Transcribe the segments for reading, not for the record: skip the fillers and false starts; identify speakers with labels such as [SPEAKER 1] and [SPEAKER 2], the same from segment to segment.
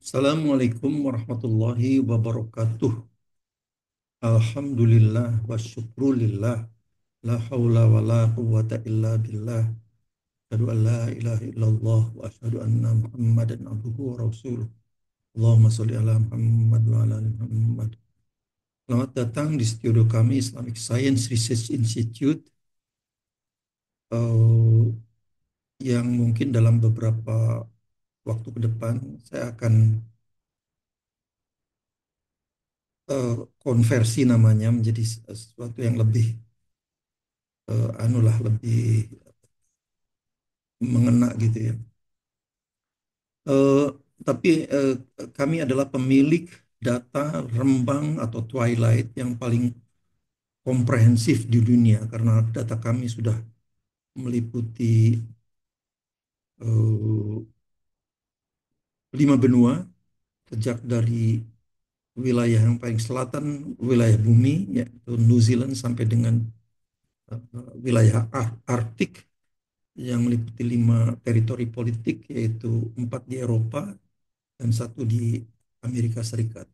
[SPEAKER 1] Assalamualaikum warahmatullahi wabarakatuh. Alhamdulillah wa syukrulillah. La haula wa la quwwata illa billah. Asyhadu an la ilaha illallah wa asyhadu anna Muhammadan abduhu wa rasuluh. Allahumma sholli ala Muhammad wa ala ali Muhammad. Selamat datang di studio kami Islamic Science Research Institute eh, yang mungkin dalam beberapa waktu ke depan saya akan konversi namanya menjadi sesuatu yang lebih anulah lebih mengena gitu ya. Eh, tapi kami adalah pemilik data Rembang atau Twilight yang paling komprehensif di dunia karena data kami sudah meliputi 5 benua, sejak dari wilayah yang paling selatan, wilayah bumi, yaitu New Zealand, sampai dengan wilayah Arktik yang meliputi 5 teritori politik, yaitu 4 di Eropa dan 1 di Amerika Serikat.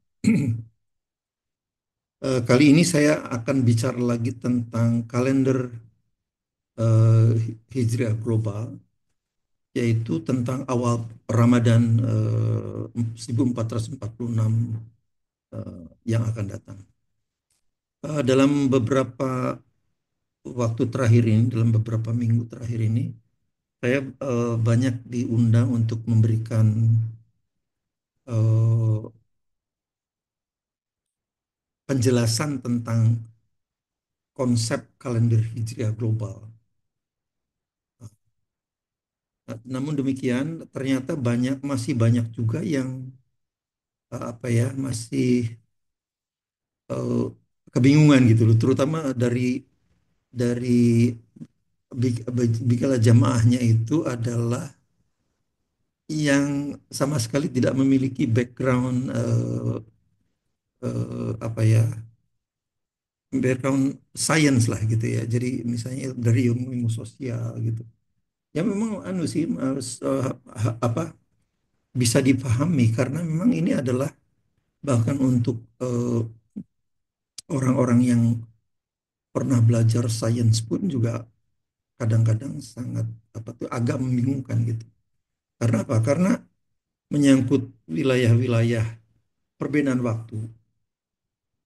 [SPEAKER 1] Kali ini saya akan bicara lagi tentang kalender Hijriah global, yaitu tentang awal Ramadan 1446 yang akan datang. Dalam beberapa waktu terakhir ini, dalam beberapa minggu terakhir ini, saya banyak diundang untuk memberikan eh, penjelasan tentang konsep kalender Hijriah global. Namun demikian, ternyata masih banyak juga yang apa ya masih eh, kebingungan gitu loh, terutama dari bikala jamaahnya itu adalah yang sama sekali tidak memiliki background apa ya background science lah gitu ya. Jadi misalnya dari ilmu sosial gitu. Ya memang anu sih apa bisa dipahami karena memang ini adalah bahkan untuk orang-orang yang pernah belajar sains pun juga kadang-kadang sangat apa tuh agak membingungkan gitu. Karena apa? Karena menyangkut wilayah-wilayah perbedaan waktu.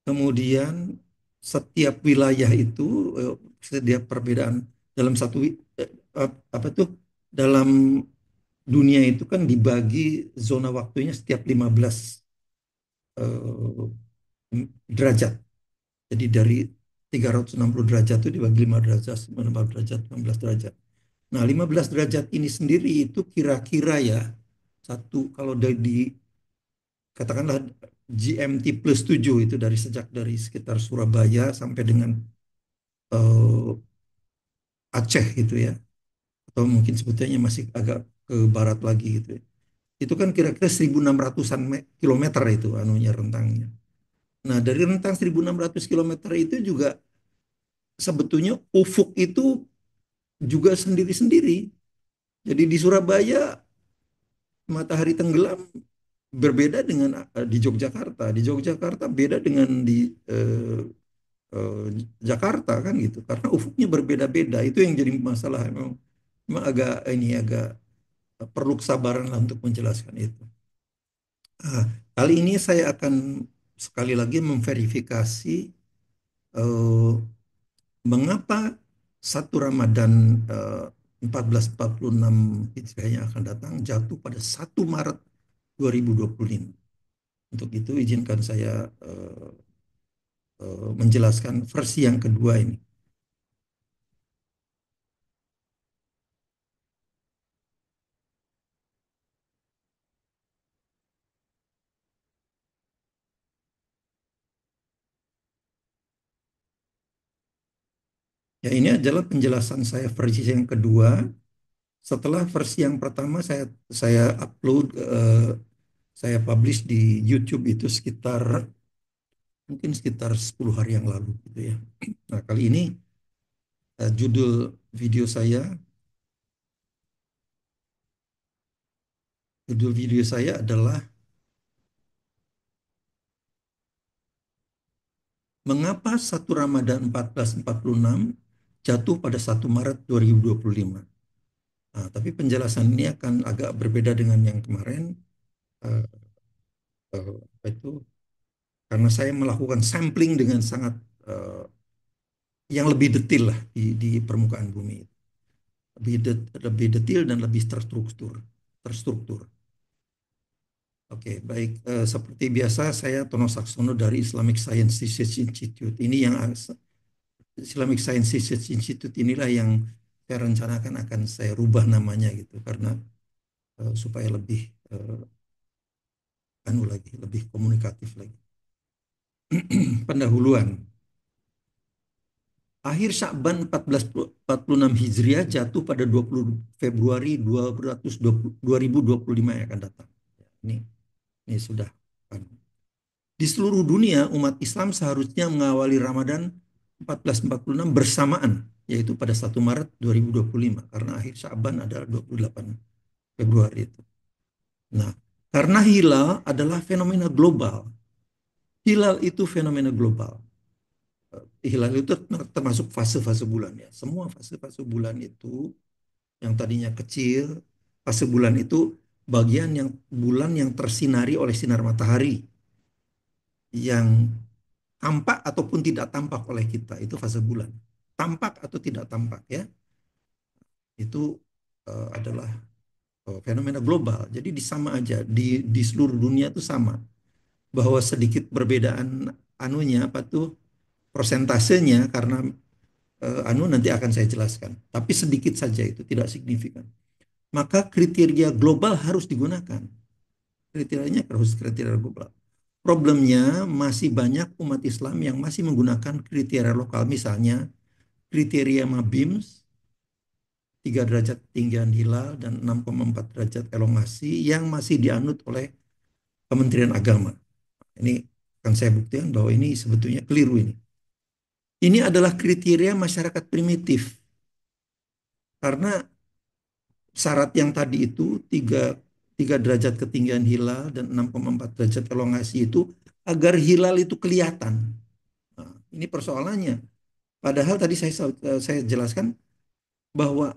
[SPEAKER 1] Kemudian setiap wilayah itu setiap perbedaan dalam apa tuh dalam dunia itu kan dibagi zona waktunya setiap 15 eh, derajat. Jadi dari 360 derajat itu dibagi 5 derajat, 9 derajat, 15 derajat. Nah, 15 derajat ini sendiri itu kira-kira ya satu kalau katakanlah GMT plus 7 itu dari sekitar Surabaya sampai dengan eh, Aceh gitu ya, atau mungkin sebetulnya masih agak ke barat lagi gitu ya. Itu kan kira-kira 1.600-an kilometer itu anunya rentangnya. Nah, dari rentang 1.600 kilometer itu juga sebetulnya ufuk itu juga sendiri-sendiri. Jadi di Surabaya matahari tenggelam berbeda dengan di Yogyakarta. Di Yogyakarta beda dengan di eh, Jakarta kan gitu. Karena ufuknya berbeda-beda. Itu yang jadi masalah. Memang agak perlu kesabaran lah untuk menjelaskan itu. Ah, kali ini saya akan sekali lagi memverifikasi eh, mengapa 1 Ramadan 1446 Hijriah yang akan datang jatuh pada 1 Maret 2025. Untuk itu izinkan saya menjelaskan versi yang kedua ini. Ya, ini adalah penjelasan saya versi yang kedua. Setelah versi yang pertama saya upload, saya publish di YouTube itu mungkin sekitar 10 hari yang lalu gitu ya. Nah, kali ini judul video saya adalah Mengapa 1 Ramadan 1446 jatuh pada 1 Maret 2025? Nah, tapi penjelasan ini akan agak berbeda dengan yang kemarin. Eh, apa itu? Karena saya melakukan sampling dengan sangat eh, yang lebih detail lah di permukaan bumi. Lebih detail dan lebih terstruktur. Terstruktur. Oke, baik. Seperti biasa, saya Tono Saksono dari Islamic Science Research Institute. Ini yang Islamic Science Research Institute inilah yang saya rencanakan akan saya rubah namanya gitu, karena supaya lebih anu lagi, lebih komunikatif lagi. Pendahuluan. Akhir Sya'ban 1446 Hijriah jatuh pada 20 Februari 2025 yang akan datang. Ini sudah kan. Di seluruh dunia, umat Islam seharusnya mengawali Ramadan 1446 bersamaan, yaitu pada 1 Maret 2025, karena akhir Syaban adalah 28 Februari itu. Nah, karena hilal adalah fenomena global. Hilal itu fenomena global. Hilal itu termasuk fase-fase bulan ya. Semua fase-fase bulan itu yang tadinya kecil, fase bulan itu bagian yang bulan yang tersinari oleh sinar matahari yang tampak ataupun tidak tampak oleh kita, itu fase bulan. Tampak atau tidak tampak ya, itu adalah fenomena global. Jadi di sama aja di seluruh dunia itu sama. Bahwa sedikit perbedaan anunya apa tuh persentasenya, karena anu nanti akan saya jelaskan. Tapi sedikit saja, itu tidak signifikan. Maka kriteria global harus digunakan. Kriterianya harus kriteria global. Problemnya masih banyak umat Islam yang masih menggunakan kriteria lokal. Misalnya kriteria MABIMS 3 derajat ketinggian hilal dan 6,4 derajat elongasi yang masih dianut oleh Kementerian Agama. Ini akan saya buktikan bahwa ini sebetulnya keliru ini. Ini adalah kriteria masyarakat primitif. Karena syarat yang tadi itu 3 derajat ketinggian hilal dan 6,4 derajat elongasi itu agar hilal itu kelihatan. Nah, ini persoalannya. Padahal tadi saya jelaskan bahwa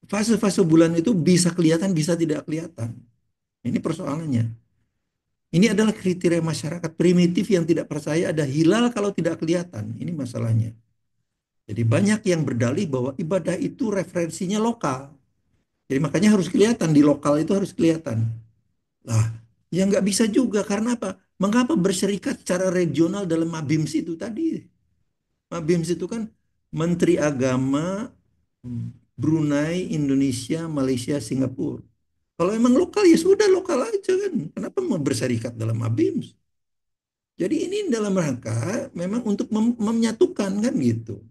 [SPEAKER 1] fase-fase bulan itu bisa kelihatan, bisa tidak kelihatan. Ini persoalannya. Ini adalah kriteria masyarakat primitif yang tidak percaya ada hilal kalau tidak kelihatan. Ini masalahnya. Jadi banyak yang berdalih bahwa ibadah itu referensinya lokal. Jadi makanya harus kelihatan, di lokal itu harus kelihatan. Lah, ya nggak bisa juga. Karena apa? Mengapa berserikat secara regional dalam MABIMS itu tadi? MABIMS itu kan Menteri Agama Brunei, Indonesia, Malaysia, Singapura. Kalau emang lokal ya sudah lokal aja kan. Kenapa mau berserikat dalam ABIMS? Jadi ini dalam rangka memang untuk menyatukan kan gitu.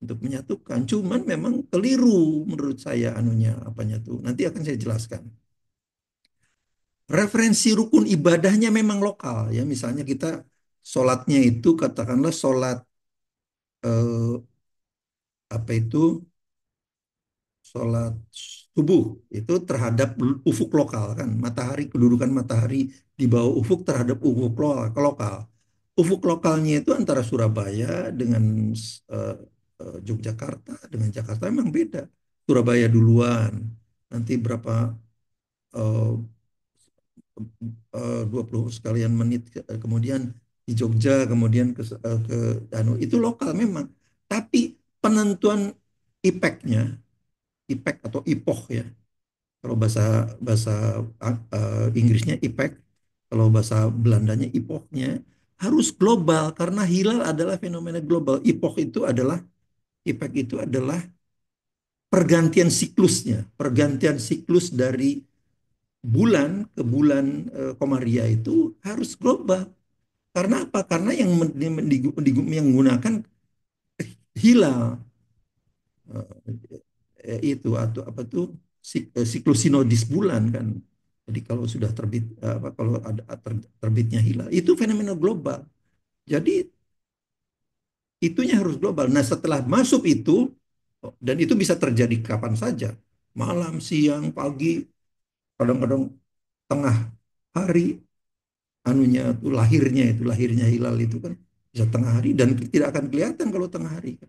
[SPEAKER 1] Untuk menyatukan. Cuman memang keliru menurut saya anunya apanya tuh. Nanti akan saya jelaskan. Referensi rukun ibadahnya memang lokal ya. Misalnya kita sholatnya itu katakanlah sholat eh, apa itu sholat subuh itu terhadap ufuk lokal kan, matahari, kedudukan matahari di bawah ufuk terhadap ufuk lokal. Ufuk lokalnya itu antara Surabaya dengan eh, Yogyakarta dengan Jakarta memang beda. Surabaya duluan, nanti berapa eh, 20 sekalian menit kemudian di Jogja, kemudian ke anu itu lokal memang. Tapi penentuan IPEC-nya, IPEC atau IPOH ya. Kalau bahasa bahasa Inggrisnya IPEC, kalau bahasa Belandanya IPOH-nya harus global karena hilal adalah fenomena global. IPOH itu adalah IPEC itu adalah pergantian siklusnya, pergantian siklus dari bulan ke bulan Komaria itu harus global. Karena apa? Karena yang menggunakan hilal itu atau apa tuh siklus sinodis bulan kan. Jadi kalau sudah terbit apa kalau ada terbitnya hilal itu fenomena global. Jadi itunya harus global. Nah, setelah masuk itu dan itu bisa terjadi kapan saja. Malam, siang, pagi, kadang-kadang tengah hari anunya itu lahirnya hilal itu kan. bisa tengah hari dan tidak akan kelihatan kalau tengah hari.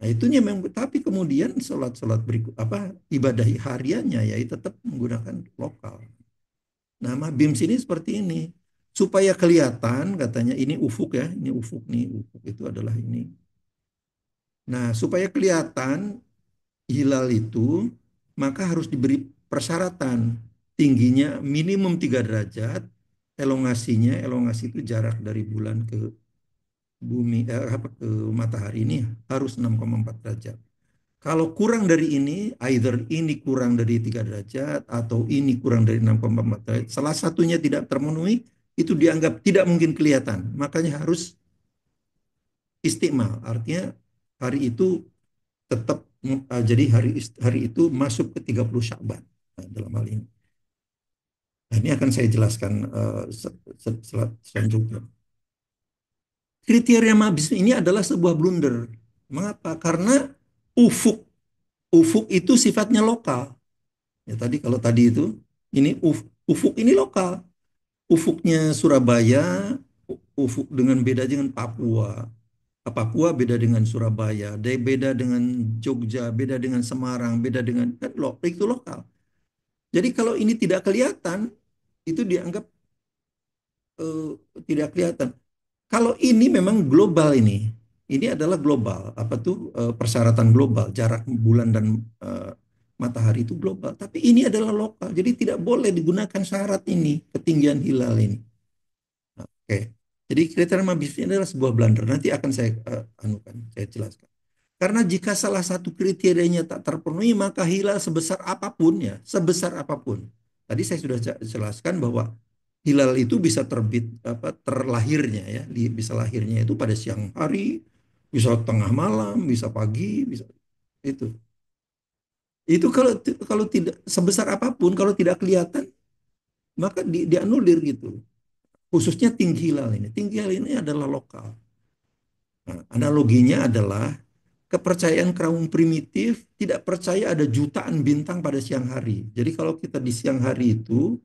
[SPEAKER 1] Nah, itunya memang, tapi kemudian sholat-sholat berikut apa ibadah hariannya ya tetap menggunakan lokal. Nah, BIMS ini seperti ini. Supaya kelihatan katanya ini ufuk ya, ini ufuk nih, ufuk itu adalah ini. Nah, supaya kelihatan hilal itu maka harus diberi persyaratan tingginya minimum 3 derajat, elongasi itu jarak dari bulan ke bumi ke matahari ini harus 6,4 derajat. Kalau kurang dari ini, either ini kurang dari 3 derajat atau ini kurang dari 6,4 derajat, salah satunya tidak termenuhi, itu dianggap tidak mungkin kelihatan. Makanya harus istiqmal, artinya hari itu tetap jadi hari itu masuk ke 30 Sya'ban. Nah, dalam hal ini. Nah, ini akan saya jelaskan selanjutnya. Kriteria mabis ini adalah sebuah blunder. Mengapa? Karena ufuk ufuk itu sifatnya lokal. Ya tadi kalau tadi itu ini ufuk ini lokal. Ufuknya Surabaya, ufuk dengan beda dengan Papua. Papua beda dengan Surabaya, beda dengan Jogja, beda dengan Semarang, beda dengan kan itu lokal. Jadi kalau ini tidak kelihatan, itu dianggap eh, tidak kelihatan. Kalau ini memang global ini. Ini adalah global. Apa tuh persyaratan global, jarak bulan dan eh, matahari itu global. Tapi ini adalah lokal. Jadi tidak boleh digunakan syarat ini, ketinggian hilal ini. Oke. Jadi kriteria mabis ini adalah sebuah blunder. Nanti akan saya anukan, saya jelaskan. Karena jika salah satu kriterianya tak terpenuhi, maka hilal sebesar apapun ya, sebesar apapun. Tadi saya sudah jelaskan bahwa hilal itu bisa terbit apa terlahirnya ya, bisa lahirnya itu pada siang hari, bisa tengah malam, bisa pagi, bisa itu. Itu kalau kalau tidak sebesar apapun kalau tidak kelihatan maka dianulir gitu. Khususnya tinggi hilal ini. Tinggi hilal ini adalah lokal. Nah, analoginya adalah kepercayaan kaum primitif tidak percaya ada jutaan bintang pada siang hari. Jadi kalau kita di siang hari itu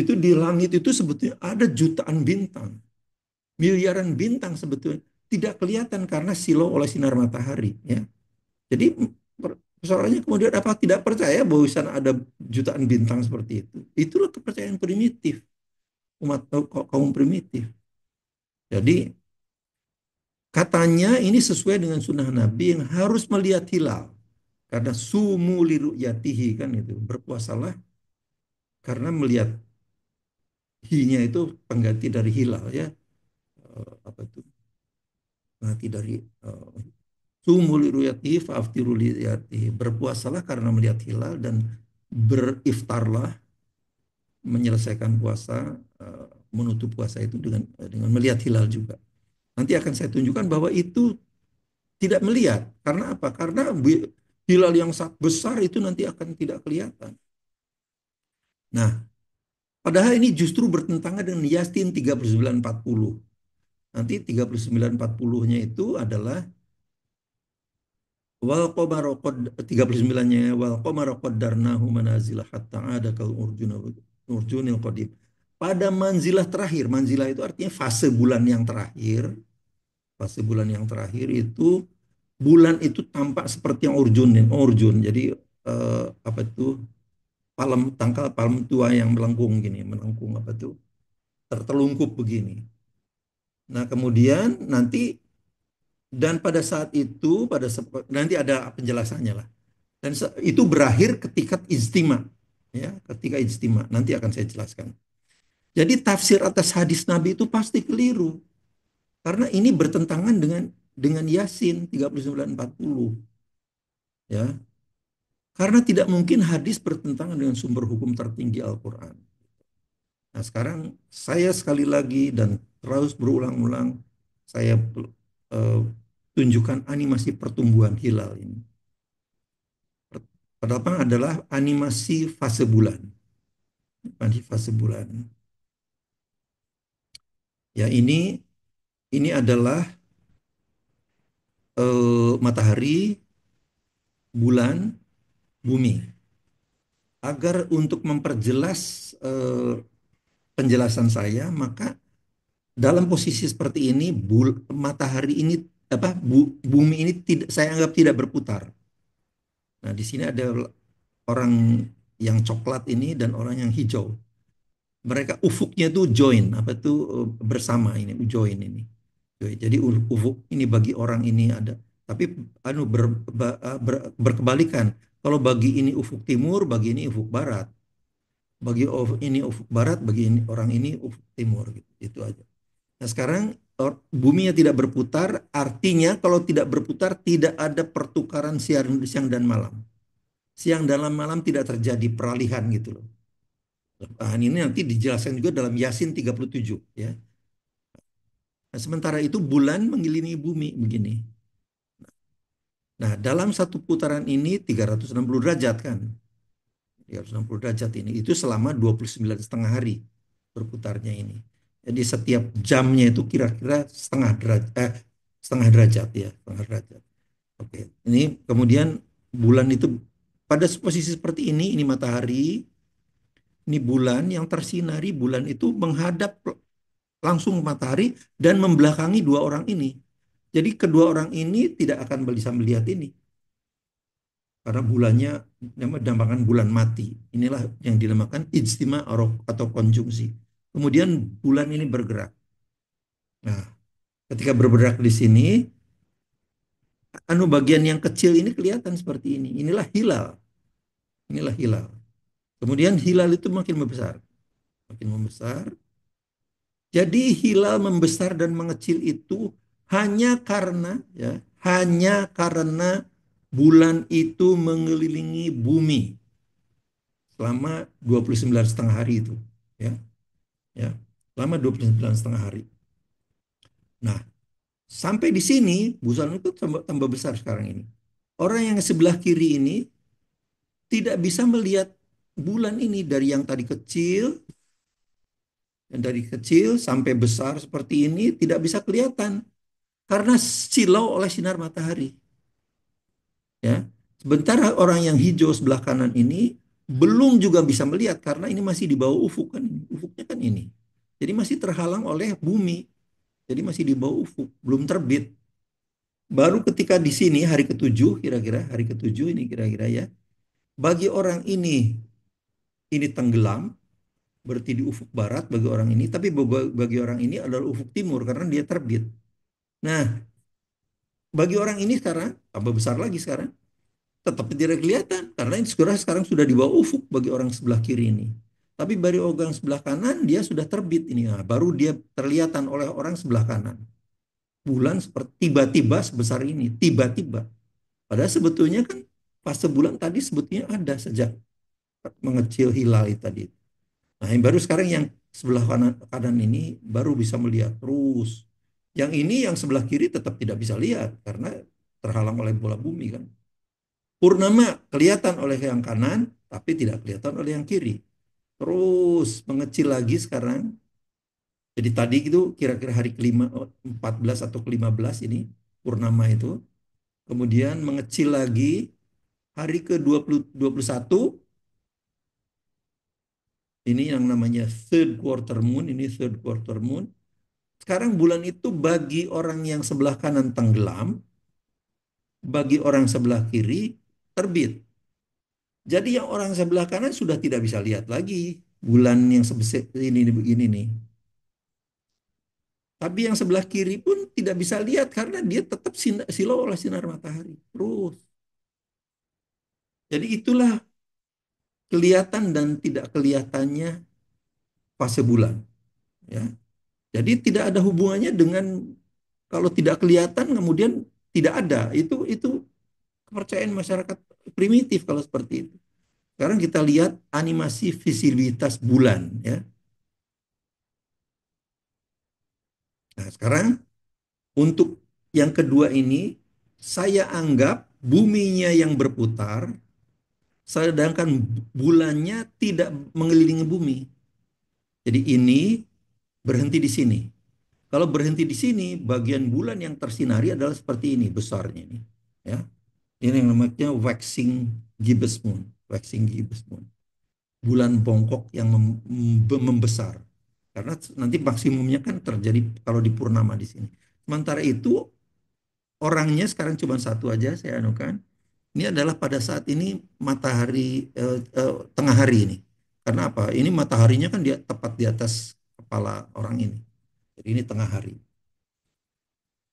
[SPEAKER 1] di langit itu sebetulnya ada jutaan bintang, miliaran bintang sebetulnya tidak kelihatan karena silau oleh sinar matahari. Ya, jadi persoalannya kemudian apa tidak percaya bahwa sana ada jutaan bintang seperti itu? Itulah kepercayaan primitif umat kaum primitif. Jadi katanya ini sesuai dengan sunnah Nabi yang harus melihat hilal. Karena sumu liru'yatihi kan itu. Berpuasalah karena melihat hi-nya itu pengganti dari hilal ya. Apa itu? Pengganti dari sumu liru'yatihi fa'aftiru liru'yatihi. Berpuasalah karena melihat hilal dan beriftarlah menyelesaikan puasa menutup puasa itu dengan melihat hilal juga. Nanti akan saya tunjukkan bahwa itu tidak melihat. Karena apa? Karena hilal yang sangat besar itu nanti akan tidak kelihatan. Nah, padahal ini justru bertentangan dengan Yasin 39:40. Nanti 39:40-nya itu adalah wal qamara 39-nya wal qamara qaddarnahu manazila hatta ada kal urjunil qadim. Pada manzilah terakhir, manzilah itu artinya fase bulan yang terakhir. Fase bulan yang terakhir itu bulan itu tampak seperti yang urjun. Jadi apa itu tangkal palem tua yang melengkung gini, melengkung apa tuh tertelungkup begini. Nah, kemudian nanti dan pada saat itu nanti ada penjelasannya lah. Dan itu berakhir ketika ijtima ya, ketika ijtima. Nanti akan saya jelaskan. Jadi tafsir atas hadis Nabi itu pasti keliru karena ini bertentangan dengan Yasin 39:40 ya. Karena tidak mungkin hadis bertentangan dengan sumber hukum tertinggi Al-Qur'an. Nah, sekarang saya sekali lagi dan terus berulang-ulang saya eh, tunjukkan animasi pertumbuhan hilal ini. Pertama adalah animasi fase bulan. Animasi fase bulan. Ya ini adalah matahari, bulan, bumi. Agar untuk memperjelas penjelasan saya, maka Dalam posisi seperti ini, matahari ini bumi ini tidak saya anggap tidak berputar. Nah, di sini ada orang yang coklat ini dan orang yang hijau. Mereka ufuknya tuh join, apa tuh bersama ini, join ini. Jadi ufuk ini bagi orang ini ada, tapi anu berkebalikan. Kalau bagi ini ufuk timur, bagi ini ufuk barat. Bagi ini ufuk barat, bagi ini orang ini ufuk timur gitu. Itu aja. Nah, sekarang buminya tidak berputar, artinya kalau tidak berputar tidak ada pertukaran siang dan malam. Siang dan malam tidak terjadi peralihan gitu loh. Nah, ini nanti dijelaskan juga dalam Yasin 37 ya. Nah, sementara itu bulan mengelilingi bumi begini. Nah, dalam satu putaran ini 360 derajat kan. 360 derajat ini itu selama 29,5 hari berputarnya ini. Jadi setiap jamnya itu kira-kira setengah derajat ya, setengah derajat. Oke. Ini kemudian bulan itu pada posisi seperti ini matahari, ini bulan yang tersinari, bulan itu menghadap langsung ke matahari dan membelakangi dua orang ini. Jadi kedua orang ini tidak akan bisa melihat ini karena bulannya dinamakan bulan mati. Inilah yang dinamakan ijtima atau konjungsi. Kemudian bulan ini bergerak. Nah, ketika bergerak di sini, bagian yang kecil ini kelihatan seperti ini. Inilah hilal. Inilah hilal. Kemudian hilal itu makin membesar. Makin membesar. Jadi hilal membesar dan mengecil itu hanya karena ya, hanya karena bulan itu mengelilingi bumi selama 29,5 hari itu ya. Ya. Selama 29,5 hari. Nah, sampai di sini bulan itu tambah besar sekarang ini. Orang yang sebelah kiri ini tidak bisa melihat bulan ini dari yang tadi kecil dan dari kecil sampai besar seperti ini tidak bisa kelihatan karena silau oleh sinar matahari. Ya, sementara orang yang hijau sebelah kanan ini belum juga bisa melihat karena ini masih di bawah ufuk kan, ufuknya kan ini. Jadi masih terhalang oleh bumi. Jadi masih di bawah ufuk, belum terbit. Baru ketika di sini hari ketujuh, kira-kira hari ketujuh ini kira-kira ya. Bagi orang ini tenggelam, berarti di ufuk barat bagi orang ini, tapi bagi orang ini adalah ufuk timur karena dia terbit. Nah, bagi orang ini sekarang tambah besar lagi sekarang, tetap tidak kelihatan karena ini sekarang sudah di bawah ufuk bagi orang sebelah kiri ini. Tapi bagi orang sebelah kanan dia sudah terbit ini, nah, baru dia terlihatan oleh orang sebelah kanan. Bulan seperti tiba-tiba sebesar ini, tiba-tiba. Padahal sebetulnya kan fase bulan tadi sebetulnya ada sejak mengecil hilal tadi. Nah, yang baru sekarang yang sebelah kanan, kanan ini baru bisa melihat terus. Yang ini yang sebelah kiri tetap tidak bisa lihat karena terhalang oleh bola bumi kan. Purnama kelihatan oleh yang kanan, tapi tidak kelihatan oleh yang kiri. Terus mengecil lagi sekarang. Jadi tadi itu kira-kira hari kelima, 14 atau ke-15 ini, purnama itu. Kemudian mengecil lagi hari ke-21, ini yang namanya third quarter moon, ini third quarter moon. Sekarang bulan itu bagi orang yang sebelah kanan tenggelam, bagi orang sebelah kiri terbit. Jadi yang orang sebelah kanan sudah tidak bisa lihat lagi bulan yang sebesar ini begini nih. Tapi yang sebelah kiri pun tidak bisa lihat karena dia tetap silau oleh sinar matahari. Terus. Jadi itulah kelihatan dan tidak kelihatannya fase bulan. Ya. Jadi tidak ada hubungannya dengan kalau tidak kelihatan kemudian tidak ada. Itu kepercayaan masyarakat primitif kalau seperti itu. Sekarang kita lihat animasi visibilitas bulan ya. Nah, sekarang untuk yang kedua ini saya anggap buminya yang berputar sedangkan bulannya tidak mengelilingi bumi. Jadi ini berhenti di sini. Kalau berhenti di sini, bagian bulan yang tersinari adalah seperti ini besarnya ini. Ya, ini yang namanya waxing gibbous moon, waxing gibbous moon. Bulan bongkok yang membesar. Karena nanti maksimumnya kan terjadi kalau di purnama di sini. Sementara itu orangnya sekarang cuma satu aja saya anukan. Ini adalah pada saat ini matahari tengah hari ini. Karena apa? Ini mataharinya kan dia tepat di atas kepala orang ini. Jadi ini tengah hari.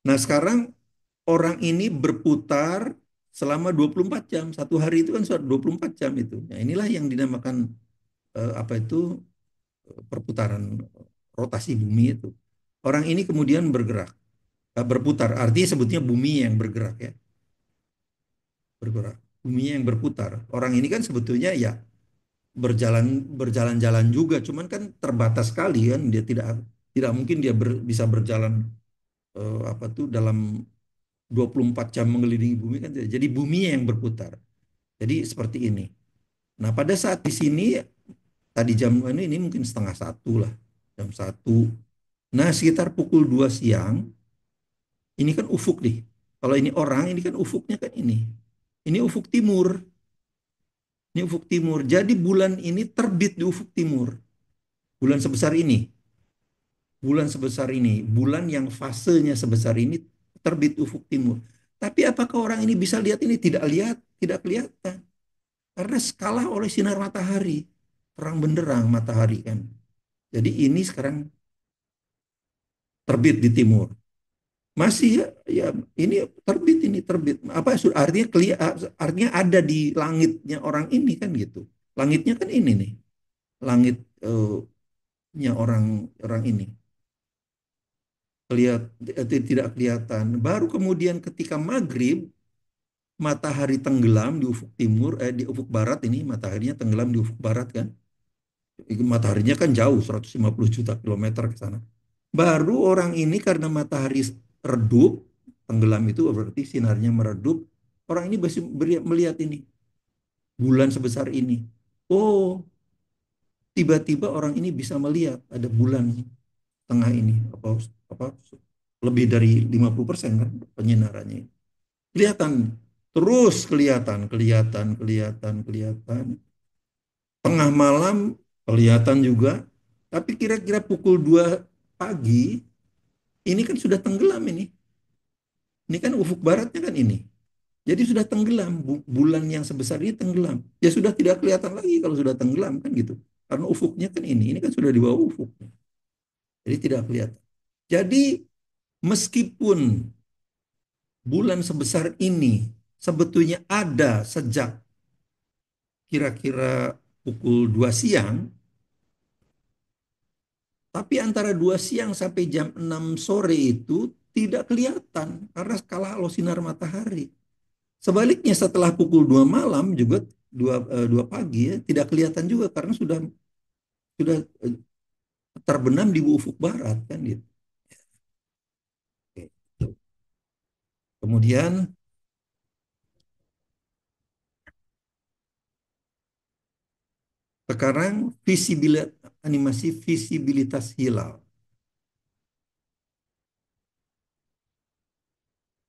[SPEAKER 1] Nah, sekarang orang ini berputar selama 24 jam. Satu hari itu kan sudah 24 jam itu. Nah, inilah yang dinamakan apa itu perputaran rotasi bumi itu. Orang ini kemudian bergerak, berputar. Artinya sebetulnya bumi yang bergerak ya, bergerak. Bumi yang berputar. Orang ini kan sebetulnya ya berjalan-jalan juga, cuman kan terbatas sekali kan. Dia tidak tidak mungkin dia bisa berjalan apa tuh dalam 24 jam mengelilingi bumi kan. Jadi bumi yang berputar. Jadi seperti ini. Nah, pada saat di sini tadi jam ini mungkin setengah satu lah, jam satu. Nah, sekitar pukul 2 siang, ini kan ufuk nih. Kalau ini orang, ini kan ufuknya kan ini. Ini ufuk timur. Ini ufuk timur. Jadi bulan ini terbit di ufuk timur. Bulan sebesar ini. Bulan sebesar ini. Bulan yang fasenya sebesar ini terbit di ufuk timur. Tapi apakah orang ini bisa lihat ini? Tidak lihat, tidak kelihatan. Karena skala oleh sinar matahari. Terang benderang matahari kan. Jadi ini sekarang terbit di timur. Masih ya, ya ini terbit, ini terbit. Apa artinya artinya ada di langitnya orang ini kan gitu. Langitnya kan ini nih. Langitnya orang orang ini tidak kelihatan. Baru kemudian ketika maghrib matahari tenggelam di ufuk timur, di ufuk barat ini mataharinya tenggelam di ufuk barat kan. Mataharinya kan jauh 150 juta kilometer ke sana. Baru orang ini karena matahari redup, tenggelam itu berarti sinarnya meredup, orang ini masih melihat ini, bulan sebesar ini. Oh, tiba-tiba orang ini bisa melihat ada bulan tengah ini, apa lebih dari 50% kan penyinarannya. Kelihatan, terus kelihatan, kelihatan, kelihatan, kelihatan. Tengah malam kelihatan juga, tapi kira-kira pukul 2 pagi, ini kan sudah tenggelam ini. Ini kan ufuk baratnya kan ini. Jadi sudah tenggelam, bulan yang sebesar ini tenggelam. Ya sudah tidak kelihatan lagi kalau sudah tenggelam kan gitu. Karena ufuknya kan ini kan sudah di bawah ufuk. Jadi tidak kelihatan. Jadi meskipun bulan sebesar ini sebetulnya ada sejak kira-kira pukul 2 siang, tapi antara 2 siang sampai jam 6 sore itu tidak kelihatan karena skala halo sinar matahari. Sebaliknya setelah pukul 2 malam juga 2 pagi ya tidak kelihatan juga karena sudah terbenam di ufuk barat kan gitu. Kemudian sekarang visibilitas animasi visibilitas hilal.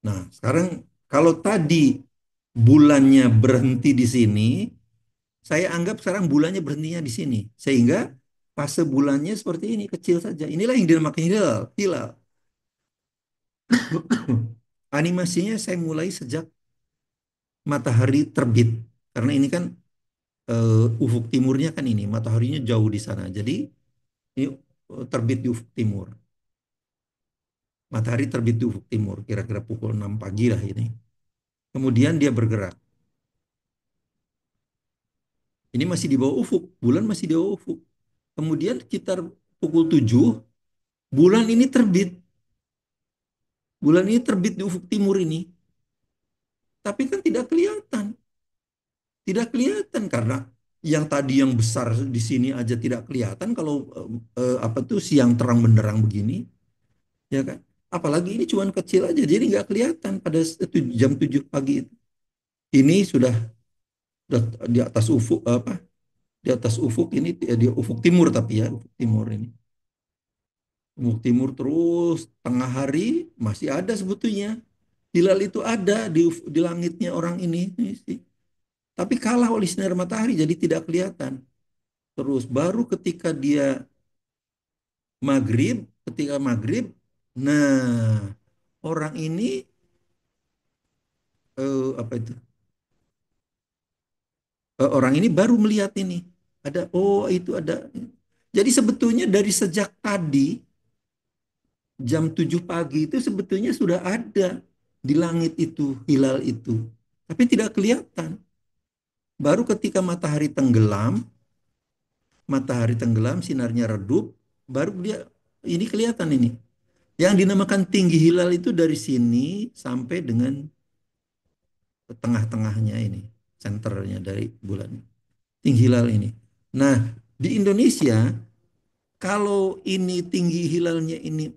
[SPEAKER 1] Nah, sekarang kalau tadi bulannya berhenti di sini, saya anggap sekarang bulannya berhentinya di sini. Sehingga fase bulannya seperti ini, kecil saja. Inilah yang dinamakan hilal. Hilal. Animasinya saya mulai sejak matahari terbit. Karena ini kan ufuk timurnya kan ini, mataharinya jauh di sana. Jadi ini terbit di ufuk timur. Matahari terbit di ufuk timur, kira-kira pukul 6 pagi lah ini. Kemudian dia bergerak. Ini masih di bawah ufuk, bulan masih di bawah ufuk. Kemudian sekitar pukul 7, bulan ini terbit. Bulan ini terbit di ufuk timur ini. Tapi kan tidak kelihatan. Tidak kelihatan karena yang tadi yang besar di sini aja tidak kelihatan kalau apa tuh siang terang benderang begini, ya kan? Apalagi ini cuma kecil aja, jadi nggak kelihatan pada jam 7 pagi itu. Ini sudah di atas ufuk apa? Di atas ufuk ini di ufuk timur tapi ya ufuk timur ini. Ufuk timur terus tengah hari masih ada sebetulnya. Hilal itu ada di langitnya orang ini sih. Tapi kalah oleh sinar matahari jadi tidak kelihatan. Terus baru ketika dia Maghrib, ketika maghrib, nah orang ini apa itu? Orang ini baru melihat ini. Ada, oh itu ada. Jadi sebetulnya dari sejak tadi jam 7 pagi itu sebetulnya sudah ada di langit itu hilal itu. Tapi tidak kelihatan. Baru ketika matahari tenggelam, sinarnya redup, baru dia ini kelihatan ini. Yang dinamakan tinggi hilal itu dari sini sampai dengan tengah-tengahnya ini, senternya dari bulan. Tinggi hilal ini. Nah, di Indonesia kalau ini tinggi hilalnya ini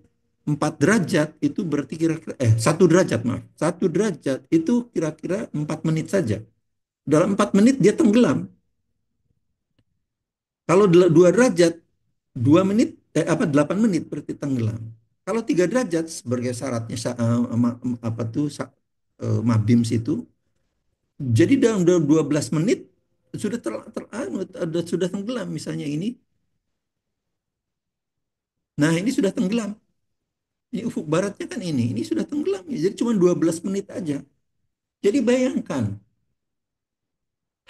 [SPEAKER 1] 4 derajat itu berarti kira-kira 1 derajat, maaf. 1 derajat itu kira-kira 4 menit saja. Dalam 4 menit dia tenggelam. Kalau 2 derajat 2 menit 8 menit berarti tenggelam. Kalau 3 derajat sebagai syaratnya apa tuh mabims itu, jadi dalam 12 menit sudah sudah tenggelam misalnya ini. Nah, ini sudah tenggelam. Ini ufuk baratnya kan ini sudah tenggelam. Jadi cuma 12 menit aja. Jadi bayangkan,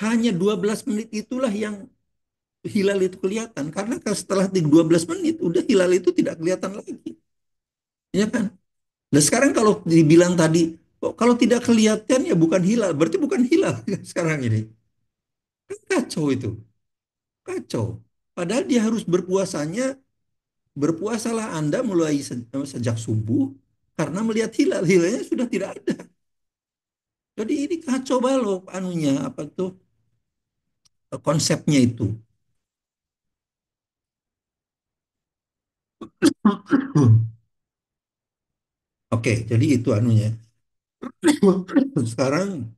[SPEAKER 1] hanya 12 menit itulah yang hilal itu kelihatan. Karena setelah 12 menit, udah hilal itu tidak kelihatan lagi. Ya kan? Nah sekarang kalau dibilang tadi, oh, kalau tidak kelihatan ya bukan hilal. Berarti bukan hilal sekarang ini. Kan kacau itu. Kacau. Padahal dia harus berpuasalah Anda mulai sejak subuh karena melihat hilal. Hilalnya sudah tidak ada. Jadi ini kacau balau anunya apa tuh konsepnya itu. Oke, jadi itu anunya. Sekarang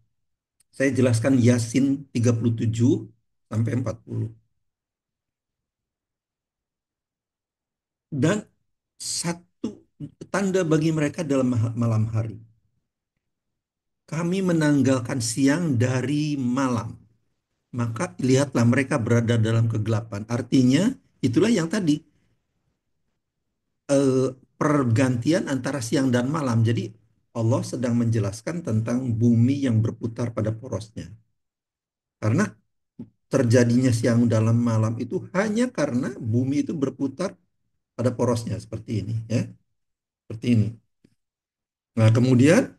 [SPEAKER 1] saya jelaskan Yasin 37 sampai 40. Dan satu tanda bagi mereka dalam malam hari. Kami menanggalkan siang dari malam. Maka lihatlah mereka berada dalam kegelapan. Artinya itulah yang tadi pergantian antara siang dan malam. Jadi Allah sedang menjelaskan tentang bumi yang berputar pada porosnya. Karena terjadinya siang dalam malam itu hanya karena bumi itu berputar pada porosnya seperti ini ya, seperti ini. Nah, kemudian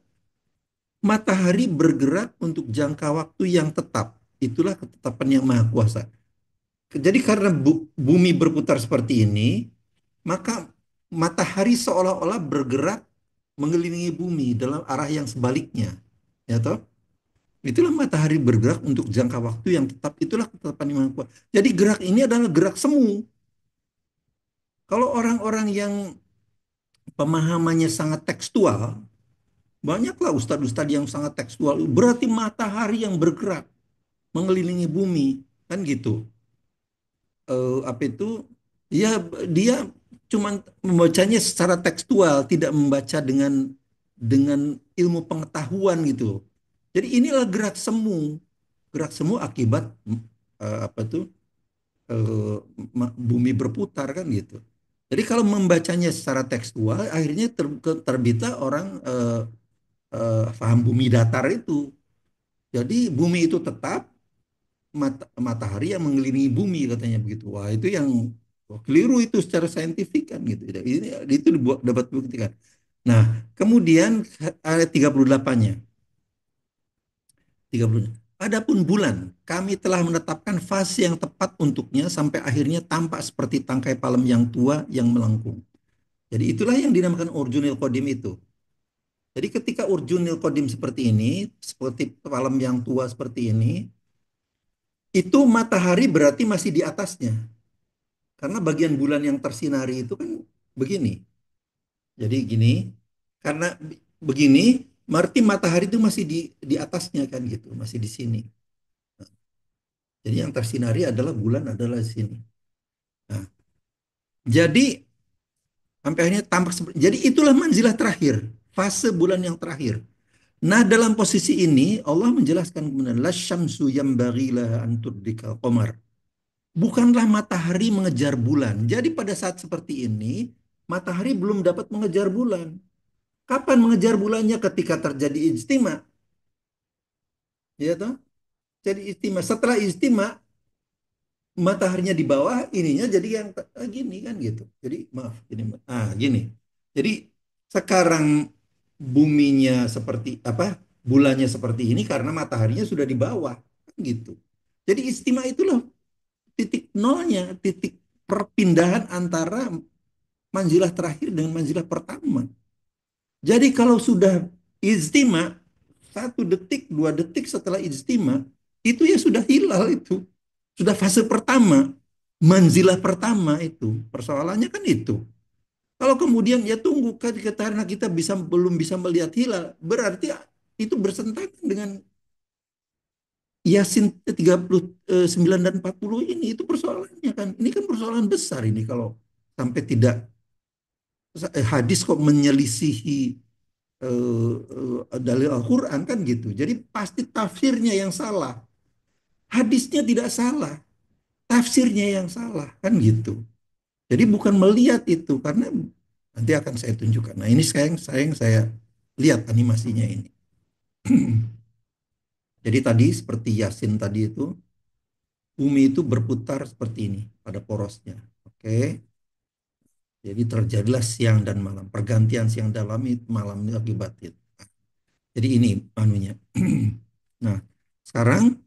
[SPEAKER 1] matahari bergerak untuk jangka waktu yang tetap. Itulah ketetapan yang maha kuasa. Jadi karena bumi berputar seperti ini, maka matahari seolah-olah bergerak mengelilingi bumi dalam arah yang sebaliknya. Ya toh? Itulah matahari bergerak untuk jangka waktu yang tetap. Itulah ketetapan yang maha kuasa. Jadi gerak ini adalah gerak semu. Kalau orang-orang yang pemahamannya sangat tekstual, banyaklah ustadz-ustadz yang sangat tekstual. Berarti matahari yang bergerak mengelilingi bumi, kan gitu. Apa itu? Ya dia cuma membacanya secara tekstual, tidak membaca dengan ilmu pengetahuan gitu. Jadi inilah gerak semu akibat apa tuh bumi berputar kan gitu. Jadi kalau membacanya secara tekstual, akhirnya terbitlah orang paham bumi datar itu. Jadi bumi itu tetap, matahari yang mengelilingi bumi katanya begitu. Wah itu yang keliru itu secara saintifik kan gitu. Ini itu dibuat dapat buktikan. Nah kemudian ayat 38-nya. 30. Adapun bulan, kami telah menetapkan fase yang tepat untuknya sampai akhirnya tampak seperti tangkai palem yang tua yang melengkung. Jadi itulah yang dinamakan urjunil qadim itu. Jadi ketika urjunil qadim seperti ini, seperti palem yang tua seperti ini, itu matahari berarti masih di atasnya. Karena bagian bulan yang tersinari itu kan begini. Jadi gini, karena begini, berarti matahari itu masih di atasnya kan gitu, masih di sini. Jadi yang tersinari adalah bulan adalah di sini. Nah, jadi sampai akhirnya tampak seperti, jadi itulah manzilah terakhir, fase bulan yang terakhir. Nah, dalam posisi ini Allah menjelaskan kemudian la syamsu yambaghi laha an tudrikal qamar. bukanlah matahari mengejar bulan. Jadi pada saat seperti ini, matahari belum dapat mengejar bulan. Kapan mengejar bulannya? Ketika terjadi ijtima, ya toh? Jadi ijtima. Setelah ijtima, mataharinya di bawah, ininya jadi yang gini kan gitu. Jadi maaf, gini. Jadi sekarang buminya seperti apa? Bulannya seperti ini karena mataharinya sudah di bawah, kan gitu. Jadi istimewa itulah titik nolnya, titik perpindahan antara manzilah terakhir dengan manzilah pertama. Jadi kalau sudah ijtima, 1 detik, 2 detik setelah ijtima, itu ya sudah hilal itu. Sudah fase pertama, manzilah pertama itu. Persoalannya kan itu. Kalau kemudian ya tunggu kan karena kita belum bisa melihat hilal, berarti itu bersentangan dengan Yasin 39 dan 40 ini. Itu persoalannya kan. Ini kan persoalan besar ini kalau sampai tidak hadis kok menyelisihi dalil Al-Quran kan gitu. Jadi pasti tafsirnya yang salah. Hadisnya tidak salah, tafsirnya yang salah kan gitu. Jadi bukan melihat itu karena nanti akan saya tunjukkan. Nah ini saya lihat animasinya ini. Jadi tadi seperti Yasin tadi itu, bumi itu berputar seperti ini pada porosnya. Oke. Jadi terjadilah siang dan malam, pergantian siang dan malam ini akibat itu. Jadi ini anunya. Nah, sekarang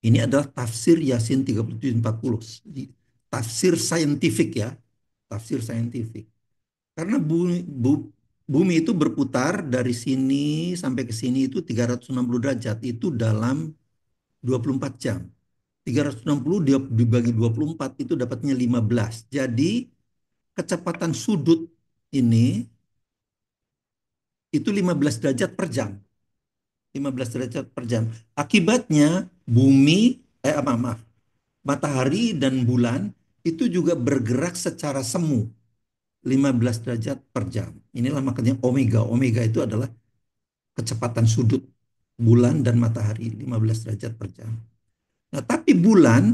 [SPEAKER 1] ini adalah tafsir Yasin 3740. Tafsir saintifik ya, tafsir saintifik. Karena bumi itu berputar dari sini sampai ke sini itu 360 derajat. Itu dalam 24 jam. 360 dia dibagi 24 itu dapatnya 15. Jadi kecepatan sudut ini itu 15 derajat per jam. 15 derajat per jam. Akibatnya bumi, maaf, matahari dan bulan itu juga bergerak secara semu 15 derajat per jam. Inilah makanya omega. Omega itu adalah kecepatan sudut bulan dan matahari 15 derajat per jam. Nah, tapi bulan